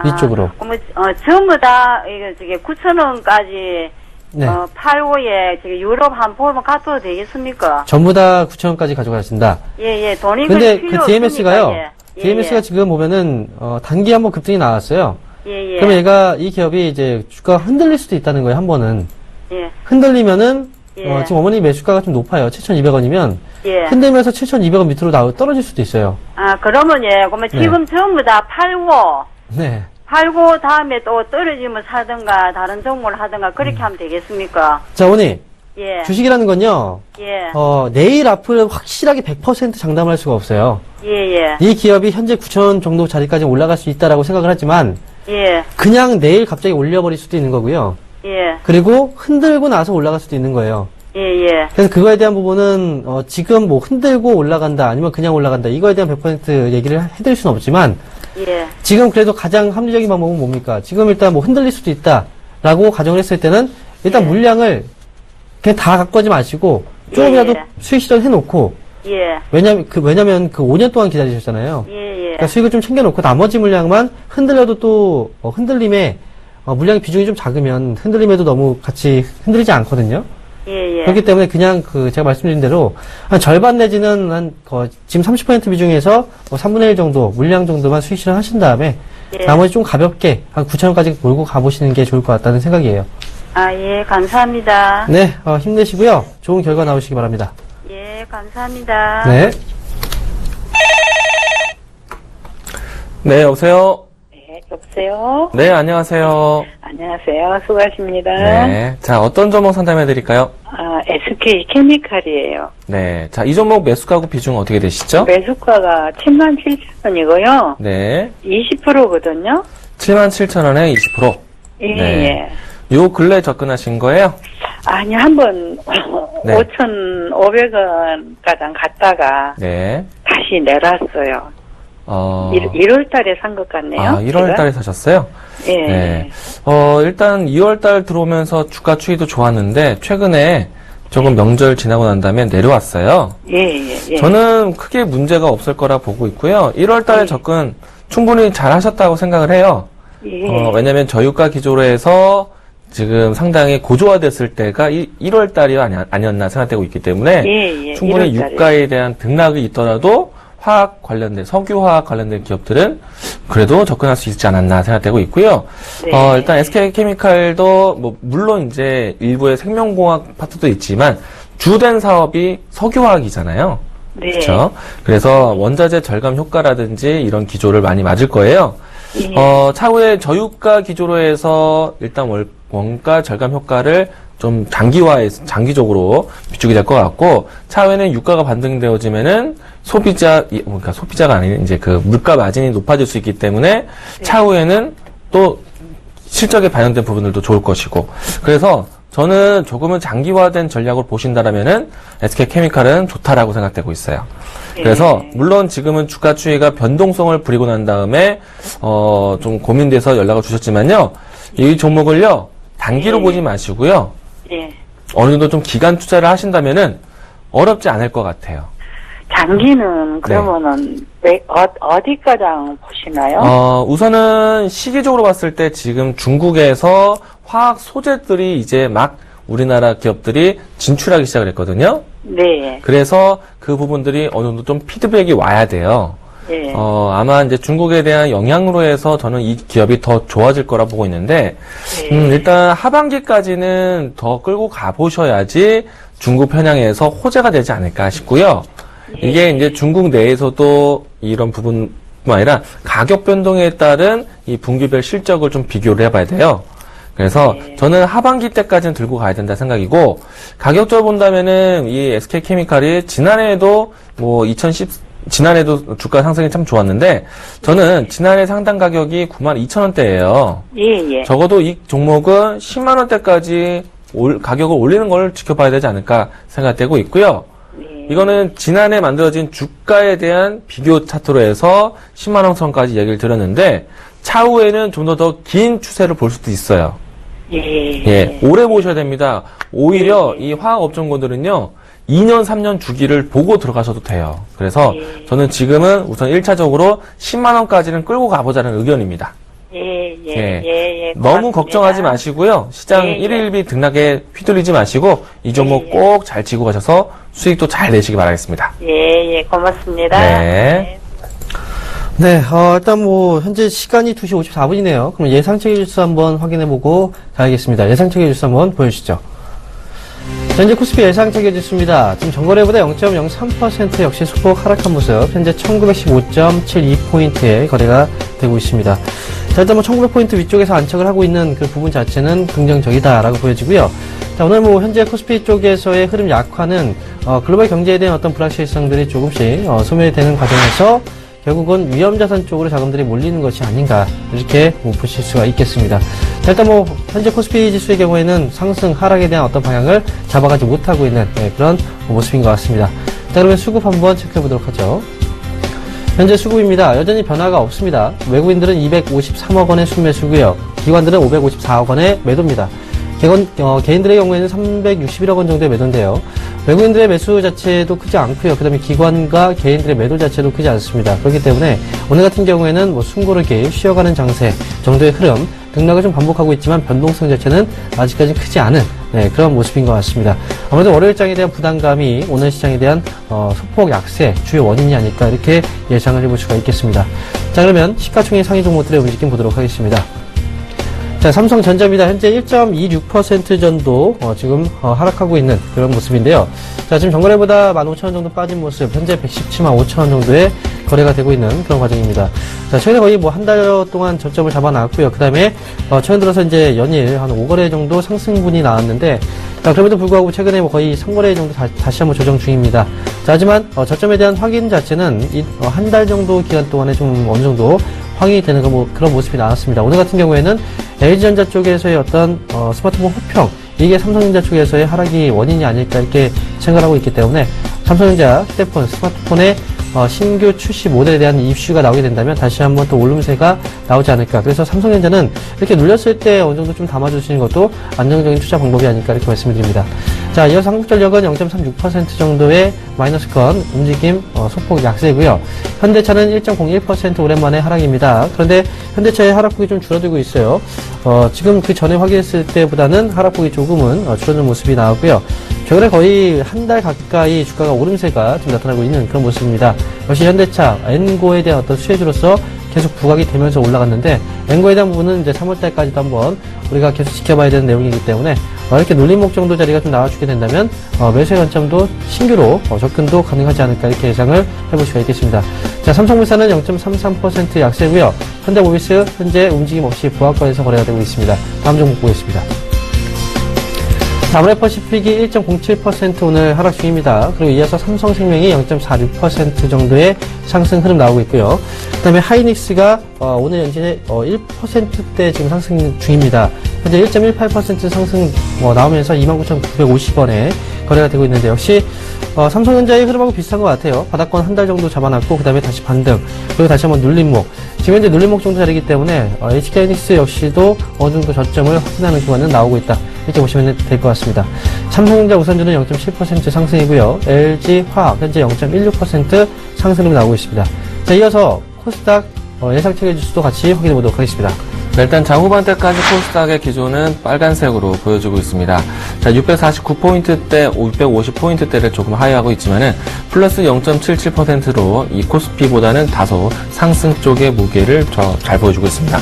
위쪽으로. 그러면 전부 다 이거 저기 9,000원까지 네. 팔고에 저기 유럽 한 보면 갖도 되겠습니까? 전부 다 9,000원까지 가져가신다. 예, 예. 돈이 근데 필요 그 DMS가요, 없으니까, 예. DMS가 지금 보면은, 단기 한번 급등이 나왔어요. 예, 예. 그러면 얘가, 이 기업이 이제 주가가 흔들릴 수도 있다는 거예요, 한 번은. 예. 흔들리면은, 예. 지금 어머니 매수가가 좀 높아요. 7,200원이면. 예. 흔들면서 7,200원 밑으로 떨어질 수도 있어요. 그러면 예. 그러면 네. 지금 전부 다 네. 팔고 다음에 또 떨어지면 사든가 다른 종목을 하든가 그렇게 하면 되겠습니까? 자, 어머니. 예. 주식이라는 건요, 예. 내일 앞을 확실하게 100% 장담할 수가 없어요. 예, 예. 이 기업이 현재 9,000원 정도 자리까지 올라갈 수 있다라고 생각을 하지만, 예. 그냥 내일 갑자기 올려버릴 수도 있는 거고요. 예. 그리고 흔들고 나서 올라갈 수도 있는 거예요. 예, 예. 그래서 그거에 대한 부분은, 지금 뭐 흔들고 올라간다, 아니면 그냥 올라간다, 이거에 대한 100% 얘기를 해드릴 수는 없지만, 예. 지금 그래도 가장 합리적인 방법은 뭡니까? 지금 일단 뭐 흔들릴 수도 있다라고 가정을 했을 때는, 일단 예. 물량을 그냥 다 갖고 가지 마시고, 조금이라도 예. 수익 실현 해놓고, 예. 왜냐면 그 5년 동안 기다리셨잖아요. 예, 예. 그러니까 수익을 좀 챙겨놓고 나머지 물량만 흔들려도 또 흔들림에 물량의 비중이 좀 작으면 흔들림에도 너무 같이 흔들리지 않거든요. 예, 예. 그렇기 때문에 그냥 제가 말씀드린 대로 한 절반 내지는 지금 30% 비중에서 3분의 1 정도 물량 정도만 수익 실현하신 다음에 예. 나머지 좀 가볍게 한 9,000원까지 몰고 가보시는 게 좋을 것 같다는 생각이에요. 아, 예, 감사합니다. 네, 힘내시고요. 좋은 결과 나오시기 바랍니다. 예, 감사합니다. 네. 네, 여보세요? 네, 여보세요? 네, 안녕하세요. 안녕하세요. 수고하십니다. 네. 자, 어떤 종목 상담해 드릴까요? SK 케미칼이에요. 네. 자, 이 종목 매수가고 비중 어떻게 되시죠? 매수가가 77,000원이고요. 네. 20%거든요. 77,000원에 20%. 예, 네. 예. 요 근래 접근하신 거예요? 아니, 한번 네. 5,500원 가량 갔다가 네. 다시 내놨어요. 1월 달에 산 것 같네요. 1월 제가. 달에 사셨어요? 예. 네. 일단 2월 달 들어오면서 주가 추이도 좋았는데, 최근에 조금 명절 지나고 난 다음에 내려왔어요. 예, 예, 예. 저는 크게 문제가 없을 거라 보고 있고요. 1월 달에 예. 접근 충분히 잘 하셨다고 생각을 해요. 예. 왜냐면 저유가 기조로 해서 지금 상당히 고조화됐을 때가 1월 달이 아니었나 생각되고 있기 때문에 예, 예. 충분히 1월 달에. 유가에 대한 등락이 있더라도 화학 관련된, 석유화학 관련된 기업들은 그래도 접근할 수 있지 않았나 생각되고 있고요. 네. 일단 SK케미칼도 물론 이제 일부의 생명공학 파트도 있지만 주된 사업이 석유화학이잖아요. 네. 그렇죠? 그래서 원자재 절감 효과라든지 이런 기조를 많이 맞을 거예요. 예. 차후에 저유가 기조로 해서 일단 원가 절감 효과를 좀 장기적으로 비추게 될 것 같고, 차후에는 유가가 반등되어지면은 그러니까 소비자가 아닌 이제 그 물가 마진이 높아질 수 있기 때문에 차후에는 또 실적에 반영된 부분들도 좋을 것이고, 그래서 저는 조금은 장기화된 전략으로 보신다라면은 SK케미칼은 좋다라고 생각되고 있어요. 그래서 물론 지금은 주가 추이가 변동성을 부리고 난 다음에 좀 고민돼서 연락을 주셨지만요, 이 종목을요 단기로 보지 마시고요, 예. 어느 정도 좀 기간 투자를 하신다면은 어렵지 않을 것 같아요. 장기는 그러면은 어디 가장 보시나요? 우선은 시기적으로 봤을 때 지금 중국에서 화학 소재들이 이제 막 우리나라 기업들이 진출하기 시작을 했거든요. 네. 그래서 그 부분들이 어느 정도 좀 피드백이 와야 돼요. 예. 아마 이제 중국에 대한 영향으로 해서 저는 이 기업이 더 좋아질 거라 보고 있는데, 일단 하반기까지는 더 끌고 가보셔야지 중국 편향에서 호재가 되지 않을까 싶고요. 이게 이제 중국 내에서도 이런 부분뿐만 아니라 가격 변동에 따른 이 분기별 실적을 좀 비교를 해봐야 돼요. 그래서 저는 하반기 때까지는 들고 가야 된다 생각이고, 가격적으로 본다면은 이 SK케미칼이 지난해에도 지난해도 주가 상승이 참 좋았는데, 저는 지난해 상당 가격이 92,000원대예요. 예, 예. 적어도 이 종목은 10만원대까지 가격을 올리는 걸 지켜봐야 되지 않을까 생각되고 있고요. 이거는 지난해 만들어진 주가에 대한 비교 차트로 해서 10만원 선까지 얘기를 드렸는데, 차후에는 좀 더 긴 추세를 볼 수도 있어요. 예, 오래 보셔야 됩니다. 오히려 이 화학업종군들은요, 2년, 3년 주기를 보고 들어가셔도 돼요. 그래서 저는 지금은 우선 1차적으로 10만원까지는 끌고 가보자는 의견입니다. 예. 너무 걱정하지 마시고요. 시장 예, 예. 1일비 등락에 휘둘리지 마시고 이 종목 꼭 잘 지고 가셔서 수익도 잘 내시기 바라겠습니다. 예, 고맙습니다. 네. 네, 일단 현재 시간이 2시 54분이네요. 그럼 예상체계 주수 한번 확인해보고 가야겠습니다. 예상체계 주수 한번 보여주시죠. 현재 코스피 예상체계 지수입니다. 지금 전거래보다 0.03% 역시 소폭 하락한 모습. 현재 1915.72포인트의 거래가 되고 있습니다. 자, 일단 1900포인트 위쪽에서 안착을 하고 있는 그 부분 자체는 긍정적이다라고 보여지고요. 자, 오늘 현재 코스피 쪽에서의 흐름 약화는 글로벌 경제에 대한 어떤 불확실성들이 조금씩 소멸되는 과정에서 결국은 위험자산 쪽으로 자금들이 몰리는 것이 아닌가, 이렇게 보실 수가 있겠습니다. 자, 일단 현재 코스피 지수의 경우에는 상승, 하락에 대한 어떤 방향을 잡아가지 못하고 있는 그런 모습인 것 같습니다. 자, 그러면 수급 한번 체크해 보도록 하죠. 현재 수급입니다. 여전히 변화가 없습니다. 외국인들은 253억 원의 순매수고요. 기관들은 554억 원의 매도입니다. 개인들의 경우에는 361억 원 정도의 매도인데요. 외국인들의 매수 자체도 크지 않고요. 그 다음에 기관과 개인들의 매도 자체도 크지 않습니다. 그렇기 때문에 오늘 같은 경우에는 숨고르기, 쉬어가는 장세 정도의 흐름, 등락을 좀 반복하고 있지만 변동성 자체는 아직까지 크지 않은 그런 모습인 것 같습니다. 아무래도 월요일장에 대한 부담감이 오늘 시장에 대한 소폭 약세 주요 원인이 아닐까 이렇게 예상을 해볼 수가 있겠습니다. 자, 그러면 시가총액 상위 종목들의 움직임 보도록 하겠습니다. 자, 삼성전자입니다. 현재 1.26% 정도 지금 하락하고 있는 그런 모습인데요. 자, 지금 전거래보다 15,000원 정도 빠진 모습, 현재 117만 5천원 정도의 거래가 되고 있는 그런 과정입니다. 자, 최근에 거의 뭐 한 달 동안 저점을 잡아놨고요. 그 다음에 최근 들어서 이제 연일 한 5거래 정도 상승분이 나왔는데, 자, 그럼에도 불구하고 최근에 뭐 거의 3거래 정도 다시 한번 조정 중입니다. 자, 하지만 저점에 대한 확인 자체는 한 달 정도 기간 동안에 좀 어느 정도 확인이 되는 그런 모습이 나왔습니다. 오늘 같은 경우에는 LG전자 쪽에서의 어떤 스마트폰 호평, 이게 삼성전자 쪽에서의 하락이 원인이 아닐까 이렇게 생각하고 있기 때문에 삼성전자 휴대폰, 스마트폰의 신규 출시 모델에 대한 이슈가 나오게 된다면 다시 한번 또 오름세가 나오지 않을까. 그래서 삼성전자는 이렇게 눌렸을 때 어느 정도 좀 담아주시는 것도 안정적인 투자 방법이 아닐까 이렇게 말씀을 드립니다. 자, 이어서 한국전력은 0.36% 정도의 마이너스권 움직임 소폭 약세고요. 현대차는 1.01% 오랜만에 하락입니다. 그런데 현대차의 하락폭이 좀 줄어들고 있어요. 지금 그 전에 확인했을 때보다는 하락폭이 조금은 줄어드는 모습이 나오고요. 최근에 거의 한 달 가까이 주가가 오름세가 좀 나타나고 있는 그런 모습입니다. 역시 현대차, 엔고에 대한 어떤 수혜주로서 계속 부각이 되면서 올라갔는데, 엔고에 대한 부분은 이제 3월달까지도 한번 우리가 계속 지켜봐야 되는 내용이기 때문에 이렇게 눌림목 정도 자리가 좀 나와주게 된다면 매수의 관점도 신규로 접근도 가능하지 않을까 이렇게 예상을 해볼 수가 있겠습니다. 자, 삼성물산은 0.33% 약세고요. 현대모비스 현재 움직임 없이 보합권에서 거래가 되고 있습니다. 다음 종목 보겠습니다. 아모레퍼시픽이 1.07% 오늘 하락 중입니다. 그리고 이어서 삼성생명이 0.46% 정도의 상승 흐름 나오고 있고요. 그 다음에 하이닉스가 오늘 연신에 1%대 지금 상승 중입니다. 현재 1.18% 상승 나오면서 29,950원에 거래가 되고 있는데, 역시 삼성전자의 흐름하고 비슷한 것 같아요. 바닥권 한 달 정도 잡아놨고 그 다음에 다시 반등, 그리고 다시 한번 눌림목, 지금 현재 눌림목 정도 자리이기 때문에 HK하이닉스 역시도 어느 정도 저점을 확인하는 구간은 나오고 있다 이렇게 보시면 될 것 같습니다. 삼성전자 우선주는 0.7% 상승이고요. LG화학 현재 0.16% 상승으로 나오고 있습니다. 자, 이어서 코스닥 예상체계 지수도 같이 확인해 보도록 하겠습니다. 네, 일단 장 후반대까지 코스닥의 기조는 빨간색으로 보여지고 있습니다. 자, 649포인트대, 650포인트대를 조금 하회하고 있지만은 플러스 0.77%로 이 코스피보다는 다소 상승 쪽의 무게를 잘 보여주고 있습니다.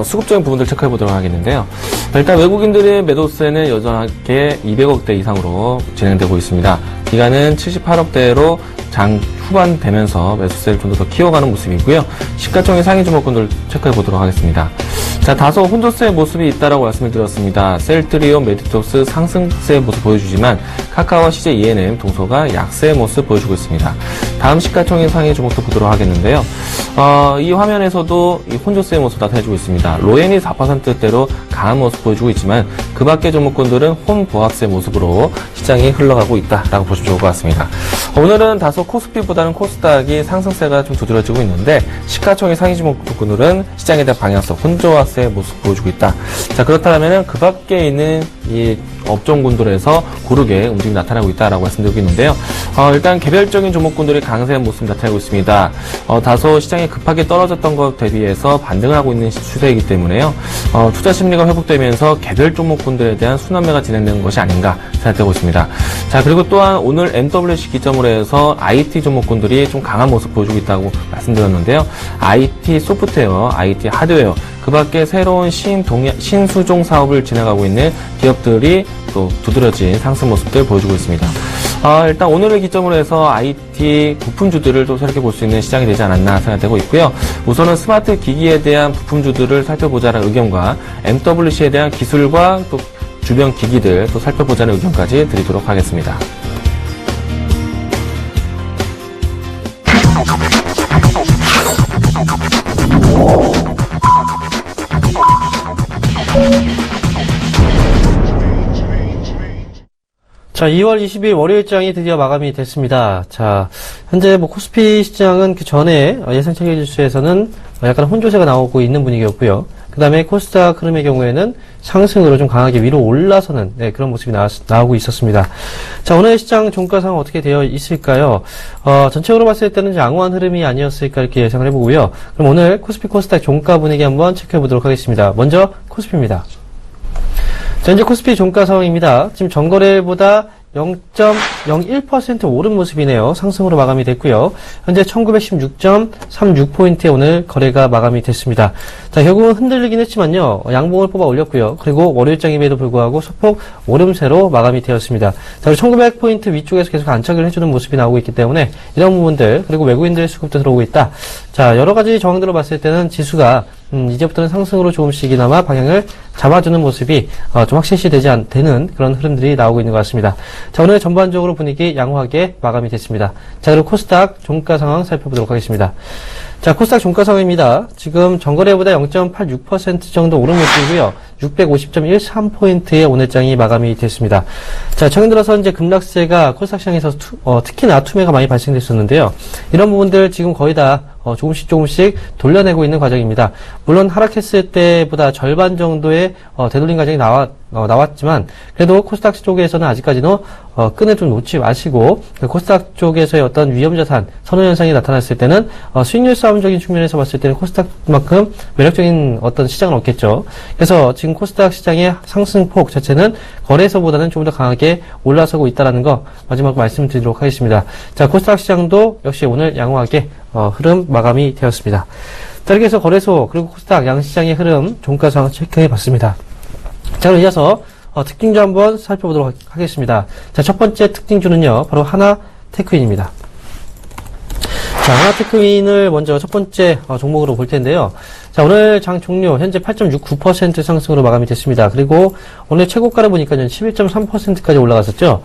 수급적인 부분들 체크해 보도록 하겠는데요. 일단 외국인들의 매도세는 여전하게 200억대 이상으로 진행되고 있습니다. 기간은 78억대로 장 후반 되면서 매수세를 좀 더 키워가는 모습이고요. 시가총액 상위 주목권들 체크해 보도록 하겠습니다. 자, 다소 혼조세의 모습이 있다라고 말씀을 드렸습니다. 셀트리온, 메디톡스 상승세의 모습 보여주지만 카카오와 CJ ENM, 동서가 약세의 모습 보여주고 있습니다. 다음 시가총액 상위 주목도 보도록 하겠는데요. 이 화면에서도 이 혼조세의 모습 나타내주고 있습니다. 로엔이 4%대로 강한 모습 보여주고 있지만 그 밖의 종목군들은 혼보합세 모습으로 시장이 흘러가고 있다라고 보시면 좋을 것 같습니다. 오늘은 다소 코스피보다는 코스닥이 상승세가 좀 두드러지고 있는데 시가총액 상위 종목군들은 시장에 대한 방향성, 혼조합세의 모습 보여주고 있다. 자, 그렇다면 그 밖에 있는 이 업종군들에서 고르게 움직임이 나타나고 있다라고 말씀드리고 있는데요. 일단 개별적인 종목군들이 강세한 모습이 나타나고 있습니다. 다소 시장이 급하게 떨어졌던 것 대비해서 반등을 하고 있는 추세이기 때문에요. 투자 심리가 회복되면서 개별 종목군들에 대한 순환매가 진행되는 것이 아닌가 생각되고 있습니다. 자, 그리고 또한 오늘 MWC 기점으로 해서 IT 종목군들이 좀 강한 모습 보여주고 있다고 말씀드렸는데요. IT 소프트웨어, IT 하드웨어, 그 밖에 새로운 신수종 사업을 진행하고 있는 기업들이 또 두드러진 상승 모습들 보여주고 있습니다. 일단 오늘을 기점으로 해서 IT 부품주들을 또 살펴볼 수 있는 시장이 되지 않았나 생각되고 있고요. 우선은 스마트 기기에 대한 부품주들을 살펴보자는 의견과 MWC에 대한 기술과 또 주변 기기들 또 살펴보자는 의견까지 드리도록 하겠습니다. 자, 2월 20일 월요일장이 드디어 마감이 됐습니다. 자, 현재 코스피 시장은 그 전에 예상체계 지수에서는 약간 혼조세가 나오고 있는 분위기였고요. 그 그 다음에 코스닥 흐름의 경우에는 상승으로 좀 강하게 위로 올라서는 네, 그런 모습이 나오고 있었습니다. 자, 오늘 시장 종가 상황 어떻게 되어 있을까요? 전체적으로 봤을 때는 양호한 흐름이 아니었을까 이렇게 예상을 해보고요. 그럼 오늘 코스피 코스닥 종가 분위기 한번 체크해 보도록 하겠습니다. 먼저 코스피입니다. 자, 현재 코스피 종가 상황입니다. 지금 전거래보다 0.01% 오른 모습이네요. 상승으로 마감이 됐고요. 현재 1916.36포인트에 오늘 거래가 마감이 됐습니다. 자, 결국은 흔들리긴 했지만요. 양봉을 뽑아 올렸고요. 그리고 월요일장임에도 불구하고 소폭 오름세로 마감이 되었습니다. 자, 1900포인트 위쪽에서 계속 안착을 해주는 모습이 나오고 있기 때문에 이런 부분들, 그리고 외국인들의 수급도 들어오고 있다. 자, 여러 가지 정황들로 봤을 때는 지수가 이제부터는 상승으로 조금씩이나마 방향을 잡아주는 모습이 좀 확실시 되는 그런 흐름들이 나오고 있는 것 같습니다. 자, 오늘 전반적으로 분위기 양호하게 마감이 됐습니다. 자, 그리고 코스닥 종가 상황 살펴보도록 하겠습니다. 자, 코스닥 종가 상황입니다. 지금 전거래보다 0.86% 정도 오른 모습이고요. 650.13포인트의 오늘장이 마감이 됐습니다. 자, 최근 들어서 이제 급락세가 코스닥 시장에서 특히나 투매가 많이 발생됐었는데요. 이런 부분들 지금 거의 다 조금씩 돌려내고 있는 과정입니다. 물론 하락했을 때보다 절반 정도의 되돌림 과정이 나왔지만 그래도 코스닥 쪽에서는 아직까지는 끈을 좀 놓지 마시고 코스닥 쪽에서의 어떤 위험자산 선호 현상이 나타났을 때는 수익률 싸움적인 측면에서 봤을 때는 코스닥만큼 매력적인 어떤 시장은 없겠죠. 그래서 지금 코스닥 시장의 상승폭 자체는 거래소보다는 좀 더 강하게 올라서고 있다는 거 마지막으로 말씀드리도록 하겠습니다. 자, 코스닥 시장도 역시 오늘 양호하게 흐름 마감이 되었습니다. 자, 이렇게 해서 거래소 그리고 코스닥 양시장의 흐름 종가 상황 체크해 봤습니다. 자, 그럼 이어서 특징주 한번 살펴보도록 하겠습니다. 자, 첫 번째 특징주는요, 바로 하나테크인입니다. 자, 하나테크인을 먼저 첫 번째 종목으로 볼 텐데요. 자, 오늘 장 종료 현재 8.69% 상승으로 마감이 됐습니다. 그리고 오늘 최고가를 보니까요 11.3%까지 올라갔었죠.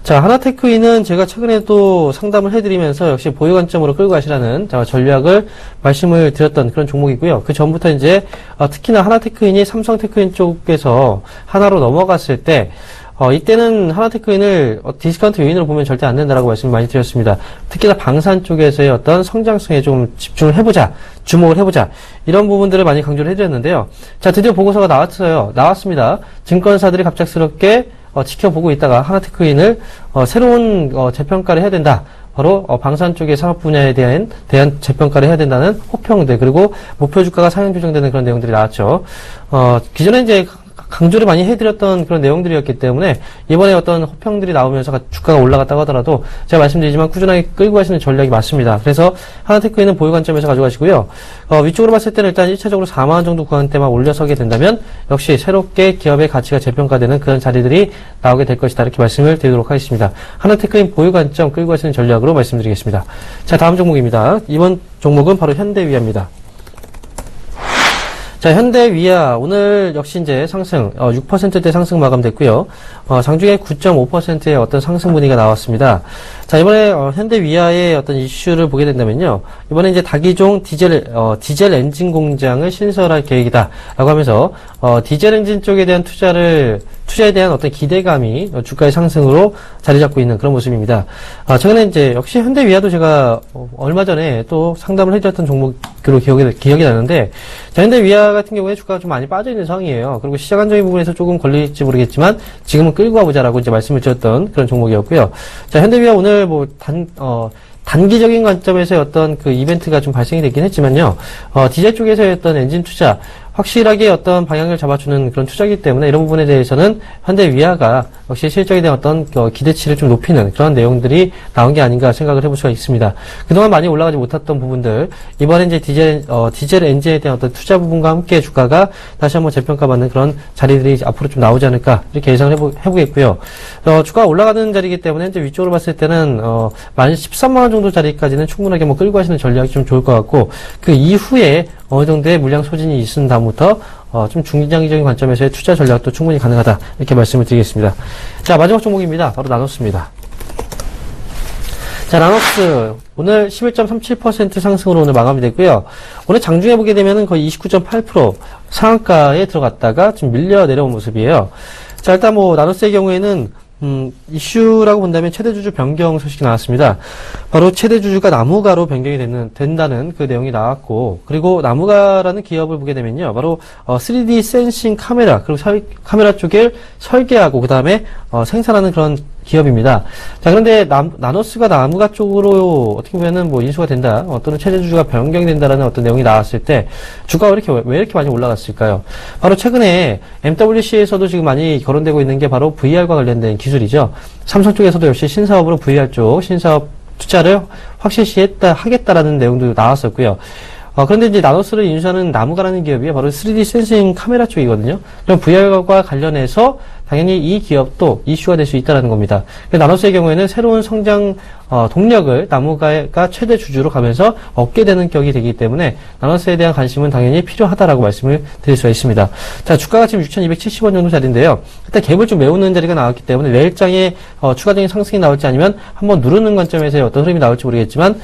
자, 하나테크인은 제가 최근에도 상담을 해드리면서 역시 보유 관점으로 끌고 가시라는 전략을 말씀을 드렸던 그런 종목이고요. 그 전부터 이제 특히나 하나테크인이 삼성테크인 쪽에서 하나로 넘어갔을 때 이때는 하나테크인을 디스카운트 요인으로 보면 절대 안 된다라고 말씀을 많이 드렸습니다. 특히나 방산 쪽에서의 어떤 성장성에 좀 집중을 해보자, 주목을 해보자, 이런 부분들을 많이 강조를 해드렸는데요. 자, 드디어 보고서가 나왔습니다. 증권사들이 갑작스럽게 지켜보고 있다가 하나테크인을 새로운 재평가를 해야 된다. 바로 방산 쪽의 산업 분야에 대한 재평가를 해야 된다는 호평들, 그리고 목표 주가가 상향 조정되는 그런 내용들이 나왔죠. 기존에 이제 강조를 많이 해드렸던 그런 내용들이었기 때문에 이번에 어떤 호평들이 나오면서 주가가 올라갔다고 하더라도 제가 말씀드리지만 꾸준하게 끌고 가시는 전략이 맞습니다. 그래서 하나테크인은 보유 관점에서 가져가시고요. 위쪽으로 봤을 때는 일단 1차적으로 4만원 정도 구간대만 올려서게 된다면 역시 새롭게 기업의 가치가 재평가되는 그런 자리들이 나오게 될 것이다. 이렇게 말씀을 드리도록 하겠습니다. 하나테크인 보유 관점 끌고 가시는 전략으로 말씀드리겠습니다. 자, 다음 종목입니다. 이번 종목은 바로 현대위아입니다. 자, 현대위아 오늘 역시 이제 상승 6%대 상승 마감됐고요. 장중에 9.5%의 어떤 상승 분위기가 나왔습니다. 자, 이번에 현대위아의 어떤 이슈를 보게 된다면요, 이번에 이제 다기종 디젤 엔진 공장을 신설할 계획이다라고 하면서 디젤 엔진 쪽에 대한 투자에 대한 어떤 기대감이 주가의 상승으로 자리 잡고 있는 그런 모습입니다. 최근에 이제 역시 현대위아도 제가 얼마 전에 또 상담을 해드렸던 종목으로 기억이 나는데, 자, 현대위아 같은 경우에 주가가 좀 많이 빠져 있는 상황이에요. 그리고 시장 안정의 부분에서 조금 걸릴지 모르겠지만 지금은 끌고 가보자라고 이제 말씀을 드렸던 그런 종목이었고요. 자, 현대위아 오늘 뭐 단기적인 관점에서의 어떤 그 이벤트가 좀 발생이 됐긴 했지만요, 디젤 쪽에서의 어떤 엔진 투자, 확실하게 어떤 방향을 잡아주는 그런 투자이기 때문에 이런 부분에 대해서는 현대위아가 역시 실적에 대한 어떤 기대치를 좀 높이는 그런 내용들이 나온 게 아닌가 생각을 해볼 수가 있습니다. 그동안 많이 올라가지 못했던 부분들, 이번에 이제 디젤 엔진에 대한 어떤 투자 부분과 함께 주가가 다시 한번 재평가받는 그런 자리들이 앞으로 좀 나오지 않을까 이렇게 예상을 해보겠고요. 주가가 올라가는 자리이기 때문에 이제 위쪽으로 봤을 때는 13만원 정도 자리까지는 충분하게 뭐 끌고 가시는 전략이 좀 좋을 것 같고, 그 이후에 어느 정도의 물량 소진이 있은 다음부터 좀 중장기적인 관점에서의 투자 전략도 충분히 가능하다, 이렇게 말씀을 드리겠습니다. 자, 마지막 종목입니다. 바로 나노스입니다. 자, 나노스 오늘 11.37% 상승으로 오늘 마감이 됐고요. 오늘 장중에 보게 되면은 거의 29.8% 상한가에 들어갔다가 지금 밀려 내려온 모습이에요. 자, 일단 뭐 나노스의 경우에는 이슈라고 본다면 최대 주주 변경 소식이 나왔습니다. 바로 최대 주주가 나무가로 변경이 된다는 그 내용이 나왔고, 그리고 나무가라는 기업을 보게 되면요. 바로 3D 센싱 카메라, 그리고 카메라 쪽을 설계하고 그 다음에 생산하는 그런 기업입니다. 자, 그런데 나노스가 나무가 쪽으로 어떻게 보면은 뭐 인수가 된다, 또는 최대 주주가 변경된다라는 어떤 내용이 나왔을 때 주가가 왜 이렇게 많이 올라갔을까요? 바로 최근에 MWC에서도 지금 많이 거론되고 있는 게 바로 VR과 관련된 기술이죠. 삼성 쪽에서도 역시 신사업으로 VR 쪽 신사업 투자를 확실시 하겠다라는 내용도 나왔었고요. 그런데 이제 나노스를 인수하는 나무가라는 기업이 바로 3D 센싱 카메라 쪽이거든요. 그럼 VR과 관련해서 당연히 이 기업도 이슈가 될 수 있다는 겁니다. 나노스의 경우에는 새로운 성장 동력을 나무가가 최대 주주로 가면서 얻게 되는 격이 되기 때문에 나노스에 대한 관심은 당연히 필요하다라고 말씀을 드릴 수가 있습니다. 자, 주가가 지금 6,270원 정도 자리인데요. 그때 갭을 좀 메우는 자리가 나왔기 때문에 내일장에 추가적인 상승이 나올지 아니면 한번 누르는 관점에서의 어떤 흐름이 나올지 모르겠지만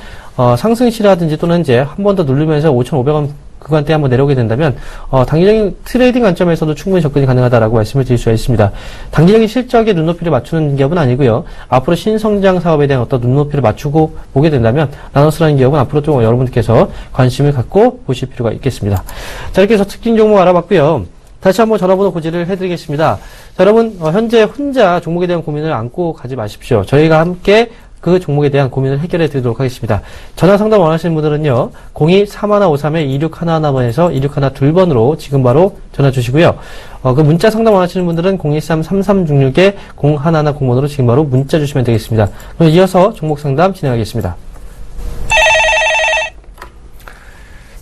상승시라든지 또는 현재 한 번 더 누르면서 5,500원 그간대 한번 내려오게 된다면 단기적인 트레이딩 관점에서도 충분히 접근이 가능하다라고 말씀을 드릴 수가 있습니다. 단기적인 실적에 눈높이를 맞추는 기업은 아니고요. 앞으로 신성장 사업에 대한 어떤 눈높이를 맞추고 보게 된다면 나노스라는 기업은 앞으로 좀 여러분들께서 관심을 갖고 보실 필요가 있겠습니다. 자, 이렇게 해서 특징 종목 알아봤고요. 다시 한번 전화번호 고지를 해드리겠습니다. 자, 여러분 현재 혼자 종목에 대한 고민을 안고 가지 마십시오. 저희가 함께 그 종목에 대한 고민을 해결해 드리도록 하겠습니다. 전화 상담 원하시는 분들은요, 02-3153-2611번에서 2612번으로 지금 바로 전화 주시고요. 그 문자 상담 원하시는 분들은 013-3366-0110번으로 지금 바로 문자 주시면 되겠습니다. 그럼 이어서 종목 상담 진행하겠습니다.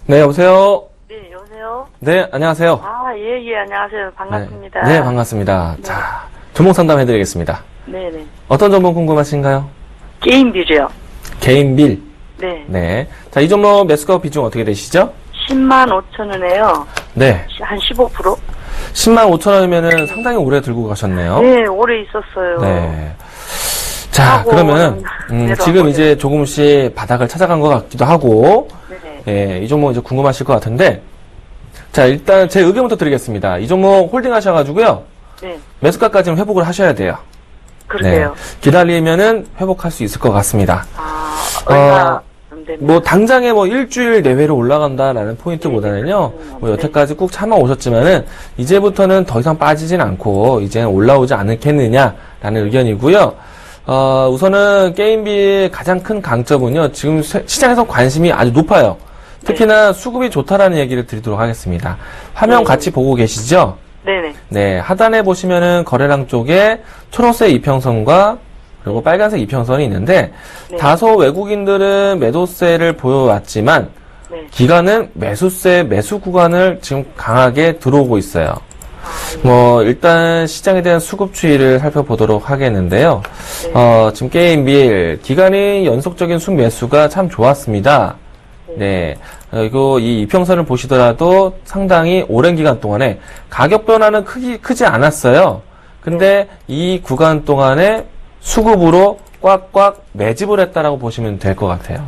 네, 여보세요? 네, 여보세요? 네, 안녕하세요. 예, 안녕하세요. 반갑습니다. 네, 반갑습니다. 네. 자, 종목 상담 해드리겠습니다. 네네. 어떤 종목 궁금하신가요? 게임비죠? 개인빌. 네. 네. 자, 이 종목 매수가 비중 어떻게 되시죠? 105,000원에요. 네. 한 15%? 105,000원이면은 상당히 오래 들고 가셨네요. 네, 오래 있었어요. 네. 자, 하고, 그러면은, 지금 내려가고요. 이제 조금씩 바닥을 찾아간 것 같기도 하고, 네네. 예, 이 종목 이제 궁금하실 것 같은데, 자, 일단 제 의견부터 드리겠습니다. 이 종목 홀딩 하셔가지고요, 네. 매수가까지는 회복을 하셔야 돼요. 그러게요. 네. 기다리면은 회복할 수 있을 것 같습니다. 얼마 안 되면. 뭐 당장에 뭐 일주일 내외로 올라간다라는 포인트보다는요, 뭐 여태까지 꾹 참아 오셨지만은 이제부터는 더 이상 빠지진 않고 이제는 올라오지 않겠느냐라는 의견이고요. 우선은 게임비의 가장 큰 강점은요, 지금 시장에서 관심이 아주 높아요. 특히나 수급이 좋다라는 얘기를 드리도록 하겠습니다. 화면 같이 보고 계시죠? 네네. 네, 하단에 보시면은 거래량 쪽에 초록색 이평선과 그리고 빨간색 이평선이 있는데, 네. 다소 외국인들은 매도세를 보여왔지만 네. 기관은 매수세 매수 구간을 지금 강하게 들어오고 있어요. 뭐 일단 시장에 대한 수급 추이를 살펴보도록 하겠는데요. 지금 게임빌 기간의 연속적인 순매수가 참 좋았습니다. 네. 그리고 이 이평선을 보시더라도 상당히 오랜 기간 동안에 가격 변화는 크지 않았어요. 근데 이 구간 동안에 수급으로 꽉꽉 매집을 했다라고 보시면 될 것 같아요.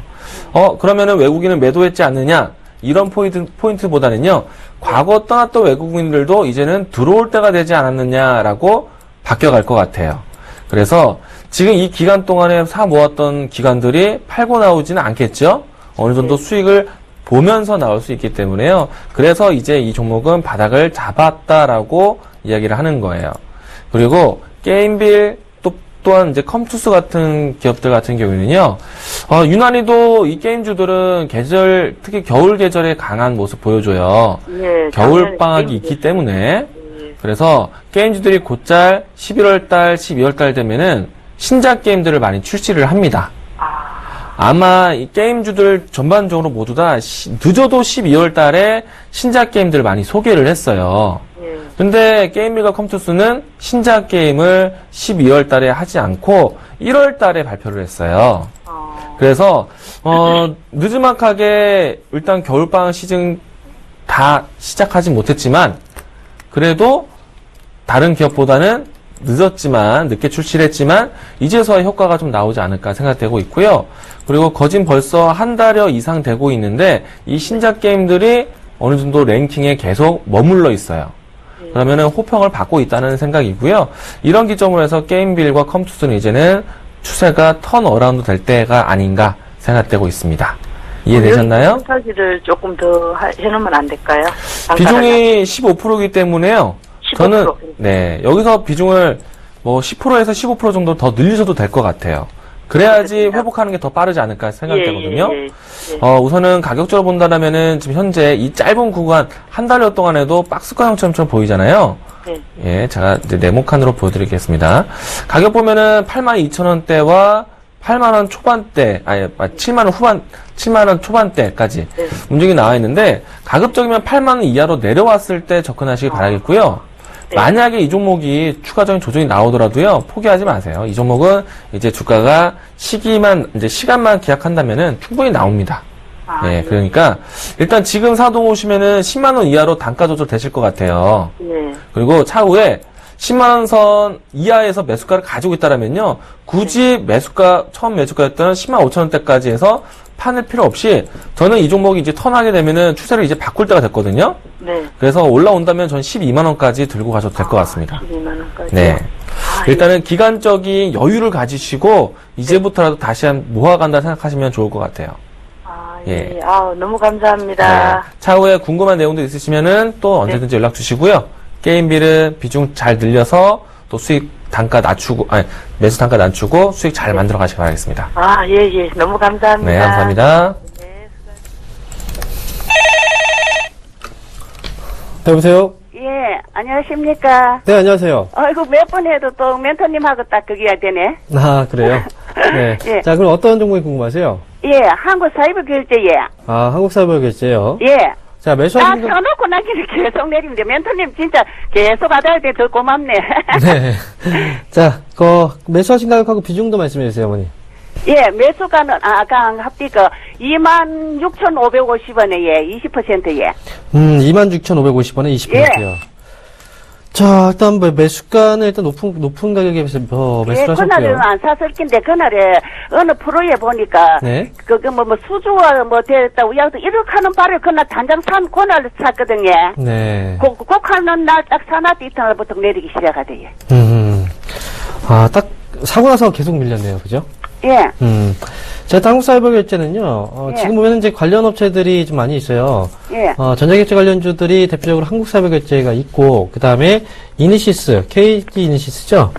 그러면은 외국인은 매도했지 않느냐? 이런 포인트보다는요, 과거 떠났던 외국인들도 이제는 들어올 때가 되지 않았느냐라고 바뀌어갈 것 같아요. 그래서 지금 이 기간 동안에 사 모았던 기관들이 팔고 나오지는 않겠죠? 어느 정도 수익을 보면서 나올 수 있기 때문에요. 그래서 이제 이 종목은 바닥을 잡았다라고 이야기를 하는 거예요. 그리고 게임빌 또한 이제 컴투스 같은 기업들 같은 경우에는요, 유난히도 이 게임주들은 특히 겨울 계절에 강한 모습 보여줘요. 네, 겨울 방학이 있기 때문에. 그래서 게임주들이 곧잘 11월달, 12월달 되면은 신작 게임들을 많이 출시를 합니다. 아마 이 게임주들 전반적으로 모두 다 늦어도 12월 달에 신작 게임들을 많이 소개를 했어요. 근데 게임빌과 컴투스는 신작 게임을 12월 달에 하지 않고 1월 달에 발표를 했어요. 그래서 늦지막하게 일단 겨울방학 시즌 다 시작하진 못했지만 그래도 다른 기업보다는 늦었지만 늦게 출시를 했지만 이제서야 효과가 좀 나오지 않을까 생각되고 있고요. 그리고 거진 벌써 한 달여 이상 되고 있는데 이 신작 게임들이 어느 정도 랭킹에 계속 머물러 있어요. 그러면은 호평을 받고 있다는 생각이고요. 이런 기점으로 해서 게임빌과 컴투스는 이제는 추세가 턴 어라운드 될 때가 아닌가 생각되고 있습니다. 이해되셨나요? 사실을 조금 더 해놓으면 안 될까요? 비중이 15%이기 때문에요. 15%. 저는 네 여기서 비중을 뭐 10%에서 15% 정도 더 늘리셔도 될 것 같아요. 그래야지 회복하는 게 더 빠르지 않을까 생각되거든요. 예. 우선은 가격적으로 본다면은 지금 현재 이 짧은 구간 한 달여 동안에도 박스권 형처럼 보이잖아요. 네. 예, 제가 이제 네모칸으로 보여드리겠습니다. 가격 보면은 82,000원대와 8만원 초반대, 7만원 초반대까지 네. 움직임이 나와 있는데, 가급적이면 8만원 이하로 내려왔을 때 접근하시기 바라겠고요. 네. 만약에 이 종목이 추가적인 조정이 나오더라도요, 포기하지 마세요. 이 종목은 이제 주가가 시간만 기약한다면은 충분히 나옵니다. 예, 그러니까, 일단 지금 사도 오시면은 10만원 이하로 단가 조절 되실 것 같아요. 예. 그리고 차후에 10만원 선 이하에서 매수가를 가지고 있다라면요, 굳이 처음 매수가였던 10만 5천원대까지 해서 파낼 필요 없이, 저는 이 종목이 이제 턴하게 되면은 추세를 이제 바꿀 때가 됐거든요. 네. 그래서 올라온다면 전 12만원까지 들고 가셔도 될 것 같습니다. 12만원까지. 네. 일단은 기간적인 여유를 가지시고, 이제부터라도 다시 모아간다 생각하시면 좋을 것 같아요. 예. 너무 감사합니다. 네. 차후에 궁금한 내용도 있으시면은 또 언제든지 연락 주시고요. 게임비를 비중 잘 늘려서 또 수익 단가 낮추고, 매수 단가 낮추고 수익 잘 만들어 가시기 바라겠습니다. 예. 너무 감사합니다. 네, 감사합니다. 네, 여보세요? 예, 안녕하십니까. 네, 안녕하세요. 이거 몇 번 해도 또 멘토님하고 딱 그게 되네. 아, 그래요? 네. 예. 자, 그럼 어떤 종목이 궁금하세요? 예, 한국 사이버 결제예. 한국사이버결제요? 예. 자, 매수하신 분. 쳐놓고 나기는 계속 내리는데 멘토님 진짜 계속 하다 돼 더 고맙네. 네. 자, 매수하신 가격하고 비중도 말씀해 주세요, 어머니. 예, 매수가는 아까 합디가 26,550원에 예, 20% 예. 26,550원에 20%요. 자, 일단 매수가는 일단 높은 가격에 매수를 예, 그날은 하셨고요. 안 샀을 텐데 그날에 어느 프로에 보니까 네. 수주와 됐다 우야도 이렇게 하는 바를 그날 단장 산 그날 샀거든요. 네. 꼭 하는 날 딱 사놨더 이튿날부터 내리기 시작하대요. 딱 사고 나서 계속 밀렸네요. 그죠? 예. 자, 한국사이버결제는요, 예. 지금 보면 이제 관련 업체들이 좀 많이 있어요. 예. 전자결제 관련주들이 대표적으로 한국사이버결제가 있고, 그 다음에 이니시스, KG 이니시스죠?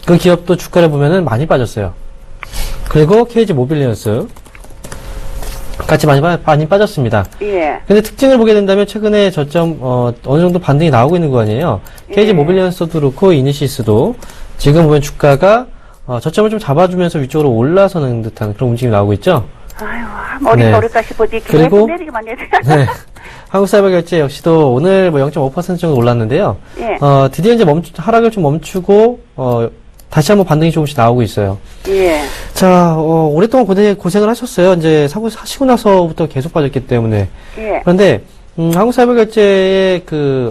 그 기업도 주가를 보면은 많이 빠졌어요. 그리고 KG 모빌리언스. 같이 많이 빠졌습니다. 예. 근데 특징을 보게 된다면 최근에 저점, 어느 정도 반등이 나오고 있는 거 아니에요? KG 모빌리언스도 그렇고, 이니시스도 지금 보면 주가가 저점을 좀 잡아주면서 위쪽으로 올라서는 듯한 그런 움직임이 나오고 있죠? 아유, 머리 네. 모를까 싶어지. 그리고- 내리기만 해도. 네. 한국사이버결제 역시도 오늘 0.5% 정도 올랐는데요. 예. 드디어 이제 하락을 좀 멈추고, 다시 한번 반등이 조금씩 나오고 있어요. 예. 자, 오랫동안 고생을 하셨어요. 이제 사시고 나서부터 계속 빠졌기 때문에. 예. 그런데, 한국사이버결제의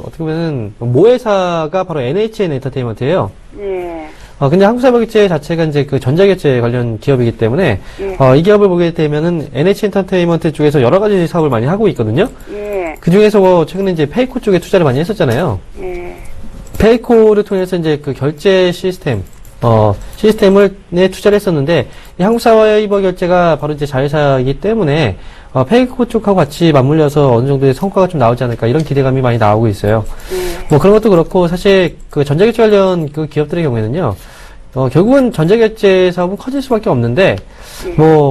어떻게 보면, 모회사가 바로 NHN 엔터테인먼트예요. 예. 근데 한국사이버결제 자체가 이제 전자결제 관련 기업이기 때문에, 예. 이 기업을 보게 되면은 NH 엔터테인먼트 쪽에서 여러 가지 사업을 많이 하고 있거든요. 예. 그 중에서 최근에 이제 페이코 쪽에 투자를 많이 했었잖아요. 예. 페이코를 통해서 이제 결제 시스템을 투자를 했었는데, 이 한국사이버결제가 바로 이제 자회사이기 때문에, 페이코 쪽하고 같이 맞물려서 어느 정도의 성과가 좀 나오지 않을까, 이런 기대감이 많이 나오고 있어요. 그런 것도 그렇고, 사실 전자결제 관련 기업들의 경우에는요, 결국은 전자결제 사업은 커질 수밖에 없는데,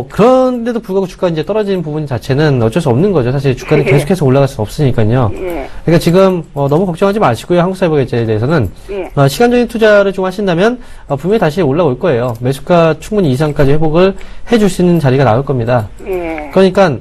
그런데도 불구하고 주가가 이제 떨어지는 부분 자체는 어쩔 수 없는 거죠. 사실 주가는 계속해서 올라갈 수 없으니까요. 예. 그러니까 지금, 너무 걱정하지 마시고요. 한국사이버결제에 대해서는. 예. 시간적인 투자를 좀 하신다면, 분명히 다시 올라올 거예요. 매수가 충분히 이상까지 회복을 해줄 수 있는 자리가 나올 겁니다. 예. 그러니까,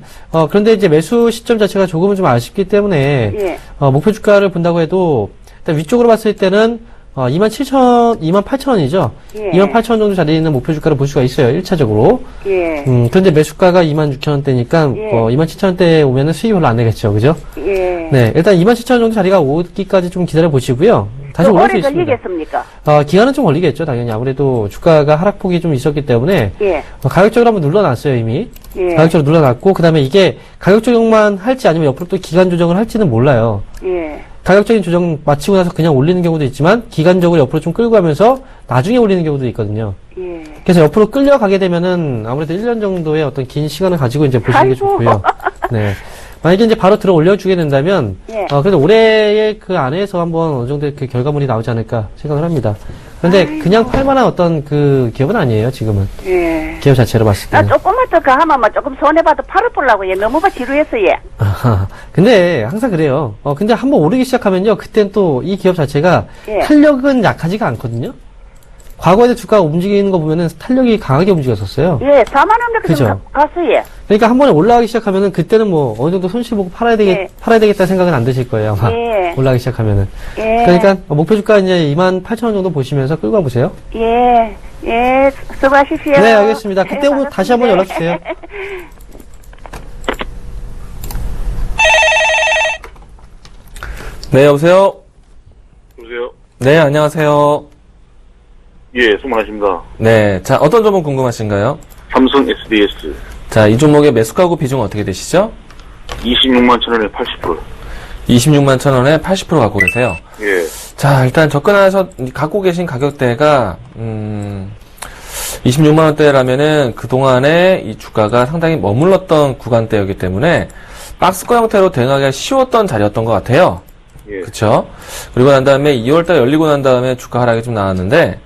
그런데 이제 매수 시점 자체가 조금은 좀 아쉽기 때문에, 예. 목표 주가를 본다고 해도, 일단 위쪽으로 봤을 때는, 28,000원이죠. 예. 28,000원 정도 자리에 있는 목표 주가를 볼 수가 있어요. 1차적으로. 예. 그런데 매수가가 26,000원대니까, 예. 27,000원대에 오면은 수익이 별로 안 되겠죠. 그죠? 예. 네. 일단 27,000원 정도 자리가 오기까지 좀 기다려 보시고요. 다시 올라올 수 오래 있습니다. 걸리겠습니까? 기간은 좀 걸리겠죠. 당연히. 아무래도 주가가 하락폭이 좀 있었기 때문에, 예. 가격적으로 한번 눌러놨어요, 이미. 예. 가격적으로 눌러놨고, 그 다음에 이게 가격 조정만 할지 아니면 옆으로 또 기간 조정을 할지는 몰라요. 예. 가격적인 조정 마치고 나서 그냥 올리는 경우도 있지만 기간적으로 옆으로 좀 끌고 가면서 나중에 올리는 경우도 있거든요. 예. 그래서 옆으로 끌려가게 되면은 아무래도 1년 정도의 어떤 긴 시간을 가지고 이제 보시는 게 아이고. 좋고요. 네. 만약에 이제 바로 들어 올려주게 된다면, 예. 그래도 올해의 그 안에서 한번 어느 정도의 그 결과물이 나오지 않을까 생각을 합니다. 그런데 그냥 팔만한 어떤 그 기업은 아니에요, 지금은. 예. 기업 자체로 봤을 나 때는. 조금만 더 가하면 뭐 조금 손해봐도 팔아보려고, 예. 너무 지루했어, 예. 아하. 근데 항상 그래요. 근데 한번 오르기 시작하면요, 그땐 또 이 기업 자체가 예. 탄력은 약하지가 않거든요. 과거에 주가가 움직이는 거 보면은 탄력이 강하게 움직였었어요. 예, 4만원 그죠. 갔어, 예. 그러니까 한 번에 올라가기 시작하면은 그때는 뭐 어느 정도 손실 보고 팔아야 예. 되겠다는 생각은 안 드실 거예요, 아마. 예. 올라가기 시작하면은. 예. 그러니까 목표 주가 이제 28,000원 정도 보시면서 끌고 가보세요. 예, 예, 수고하십시오. 네, 알겠습니다. 그때 오면 다시 한번 연락 주세요. 네, 여보세요? 여보세요? 네, 안녕하세요. 예, 수고하십니다. 네, 자, 어떤 점은 궁금하신가요? 삼성 SDS 자, 이 종목의 매수가구 비중은 어떻게 되시죠? 26만 천 원에 80%. 26만 천 원에 80% 갖고 계세요. 예, 자, 일단 갖고 계신 가격대가, 26만 원대라면은 그동안에 이 주가가 상당히 머물렀던 구간대였기 때문에 박스권 형태로 대응하기가 쉬웠던 자리였던 것 같아요. 예. 그쵸? 그리고 난 다음에 2월달 열리고 난 다음에 주가 하락이 좀 나왔는데,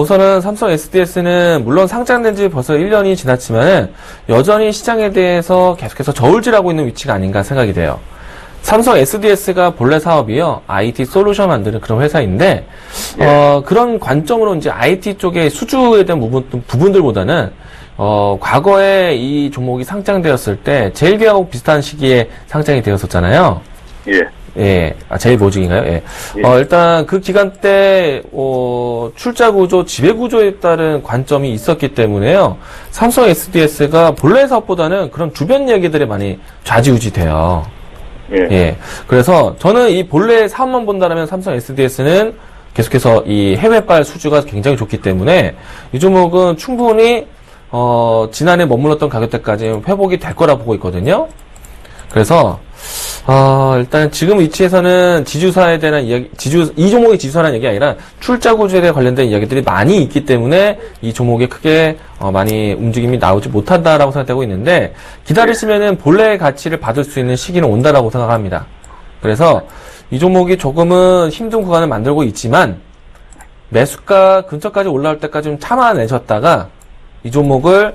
우선은 삼성 SDS는 물론 상장된 지 벌써 1년이 지났지만은 여전히 시장에 대해서 계속해서 저울질하고 있는 위치가 아닌가 생각이 돼요. 삼성 SDS가 본래 사업이요, IT 솔루션 만드는 그런 회사인데, 그런 관점으로 이제 IT 쪽의 수주에 대한 부분들보다는, 과거에 이 종목이 상장되었을 때, 제일기하고 비슷한 시기에 상장이 되었었잖아요. 예, 예, 제일모직인가요? 예. 예. 일단 그 기간 때, 출자 구조, 지배 구조에 따른 관점이 있었기 때문에요. 삼성 SDS가 본래 사업보다는 그런 주변 얘기들에 많이 좌지우지 돼요. 예, 예. 그래서 저는 이 본래 사업만 본다면 삼성 SDS는 계속해서 이 해외발 수주가 굉장히 좋기 때문에 이 종목은 충분히, 지난해 머물렀던 가격대까지 회복이 될 거라 보고 있거든요. 그래서, 일단 지금 위치에서는 지주사에 대한 이야기, 이 종목의 지주사라는 얘기 아니라 출자 구조에 관련된 이야기들이 많이 있기 때문에 이 종목에 크게 많이 움직임이 나오지 못한다라고 생각되고 있는데, 기다리시면은 본래의 가치를 받을 수 있는 시기는 온다라고 생각합니다. 그래서 이 종목이 조금은 힘든 구간을 만들고 있지만 매수가 근처까지 올라올 때까지 좀 참아내셨다가 이 종목을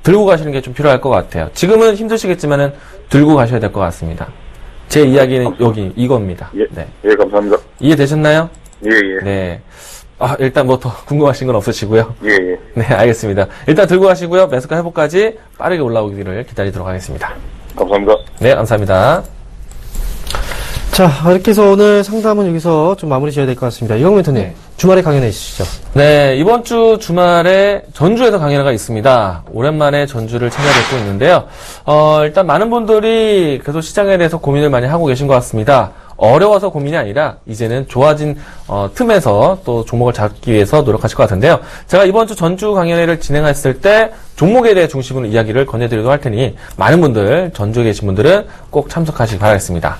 들고 가시는 게 좀 필요할 것 같아요. 지금은 힘드시겠지만은 들고 가셔야 될 것 같습니다. 제 이야기는 여기 이겁니다. 예, 네. 예, 감사합니다. 이해되셨나요? 예, 예, 네. 일단 뭐 더 궁금하신 건 없으시고요. 예, 예. 네, 알겠습니다. 일단 들고 가시고요. 매수가 회복까지 빠르게 올라오기를 기다리도록 하겠습니다. 감사합니다. 네, 감사합니다. 자, 이렇게 해서 오늘 상담은 여기서 좀 마무리 지어야 될 것 같습니다. 이광 멘토님, 네. 주말에 강연해 주시죠. 네, 이번 주 주말에 전주에서 강연회가 있습니다. 오랜만에 전주를 찾아뵙고 있는데요. 일단 많은 분들이 그래도 시장에 대해서 고민을 많이 하고 계신 것 같습니다. 어려워서 고민이 아니라 이제는 좋아진 틈에서 또 종목을 잡기 위해서 노력하실 것 같은데요. 제가 이번 주 전주 강연회를 진행했을 때 종목에 대해 중심으로 이야기를 건네드리도록 할 테니 많은 분들, 전주에 계신 분들은 꼭 참석하시기 바라겠습니다.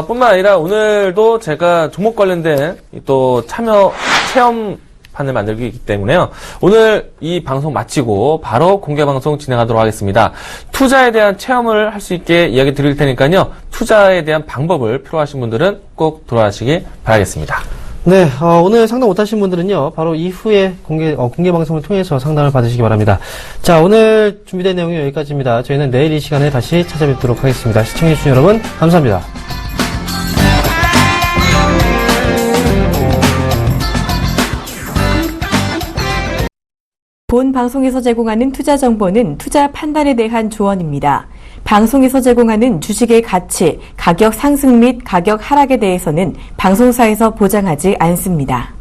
뿐만 아니라 오늘도 제가 종목 관련된 또 체험판을 만들기 때문에요. 오늘 이 방송 마치고 바로 공개 방송 진행하도록 하겠습니다. 투자에 대한 체험을 할 수 있게 이야기 드릴 테니까요. 투자에 대한 방법을 필요하신 분들은 꼭 돌아가시기 바라겠습니다. 네, 오늘 상담 못하신 분들은요, 바로 이후에 공개 방송을 통해서 상담을 받으시기 바랍니다. 자, 오늘 준비된 내용이 여기까지입니다. 저희는 내일 이 시간에 다시 찾아뵙도록 하겠습니다. 시청해주신 여러분, 감사합니다. 본 방송에서 제공하는 투자 정보는 투자 판단에 대한 조언입니다. 방송에서 제공하는 주식의 가치, 가격 상승 및 가격 하락에 대해서는 방송사에서 보장하지 않습니다.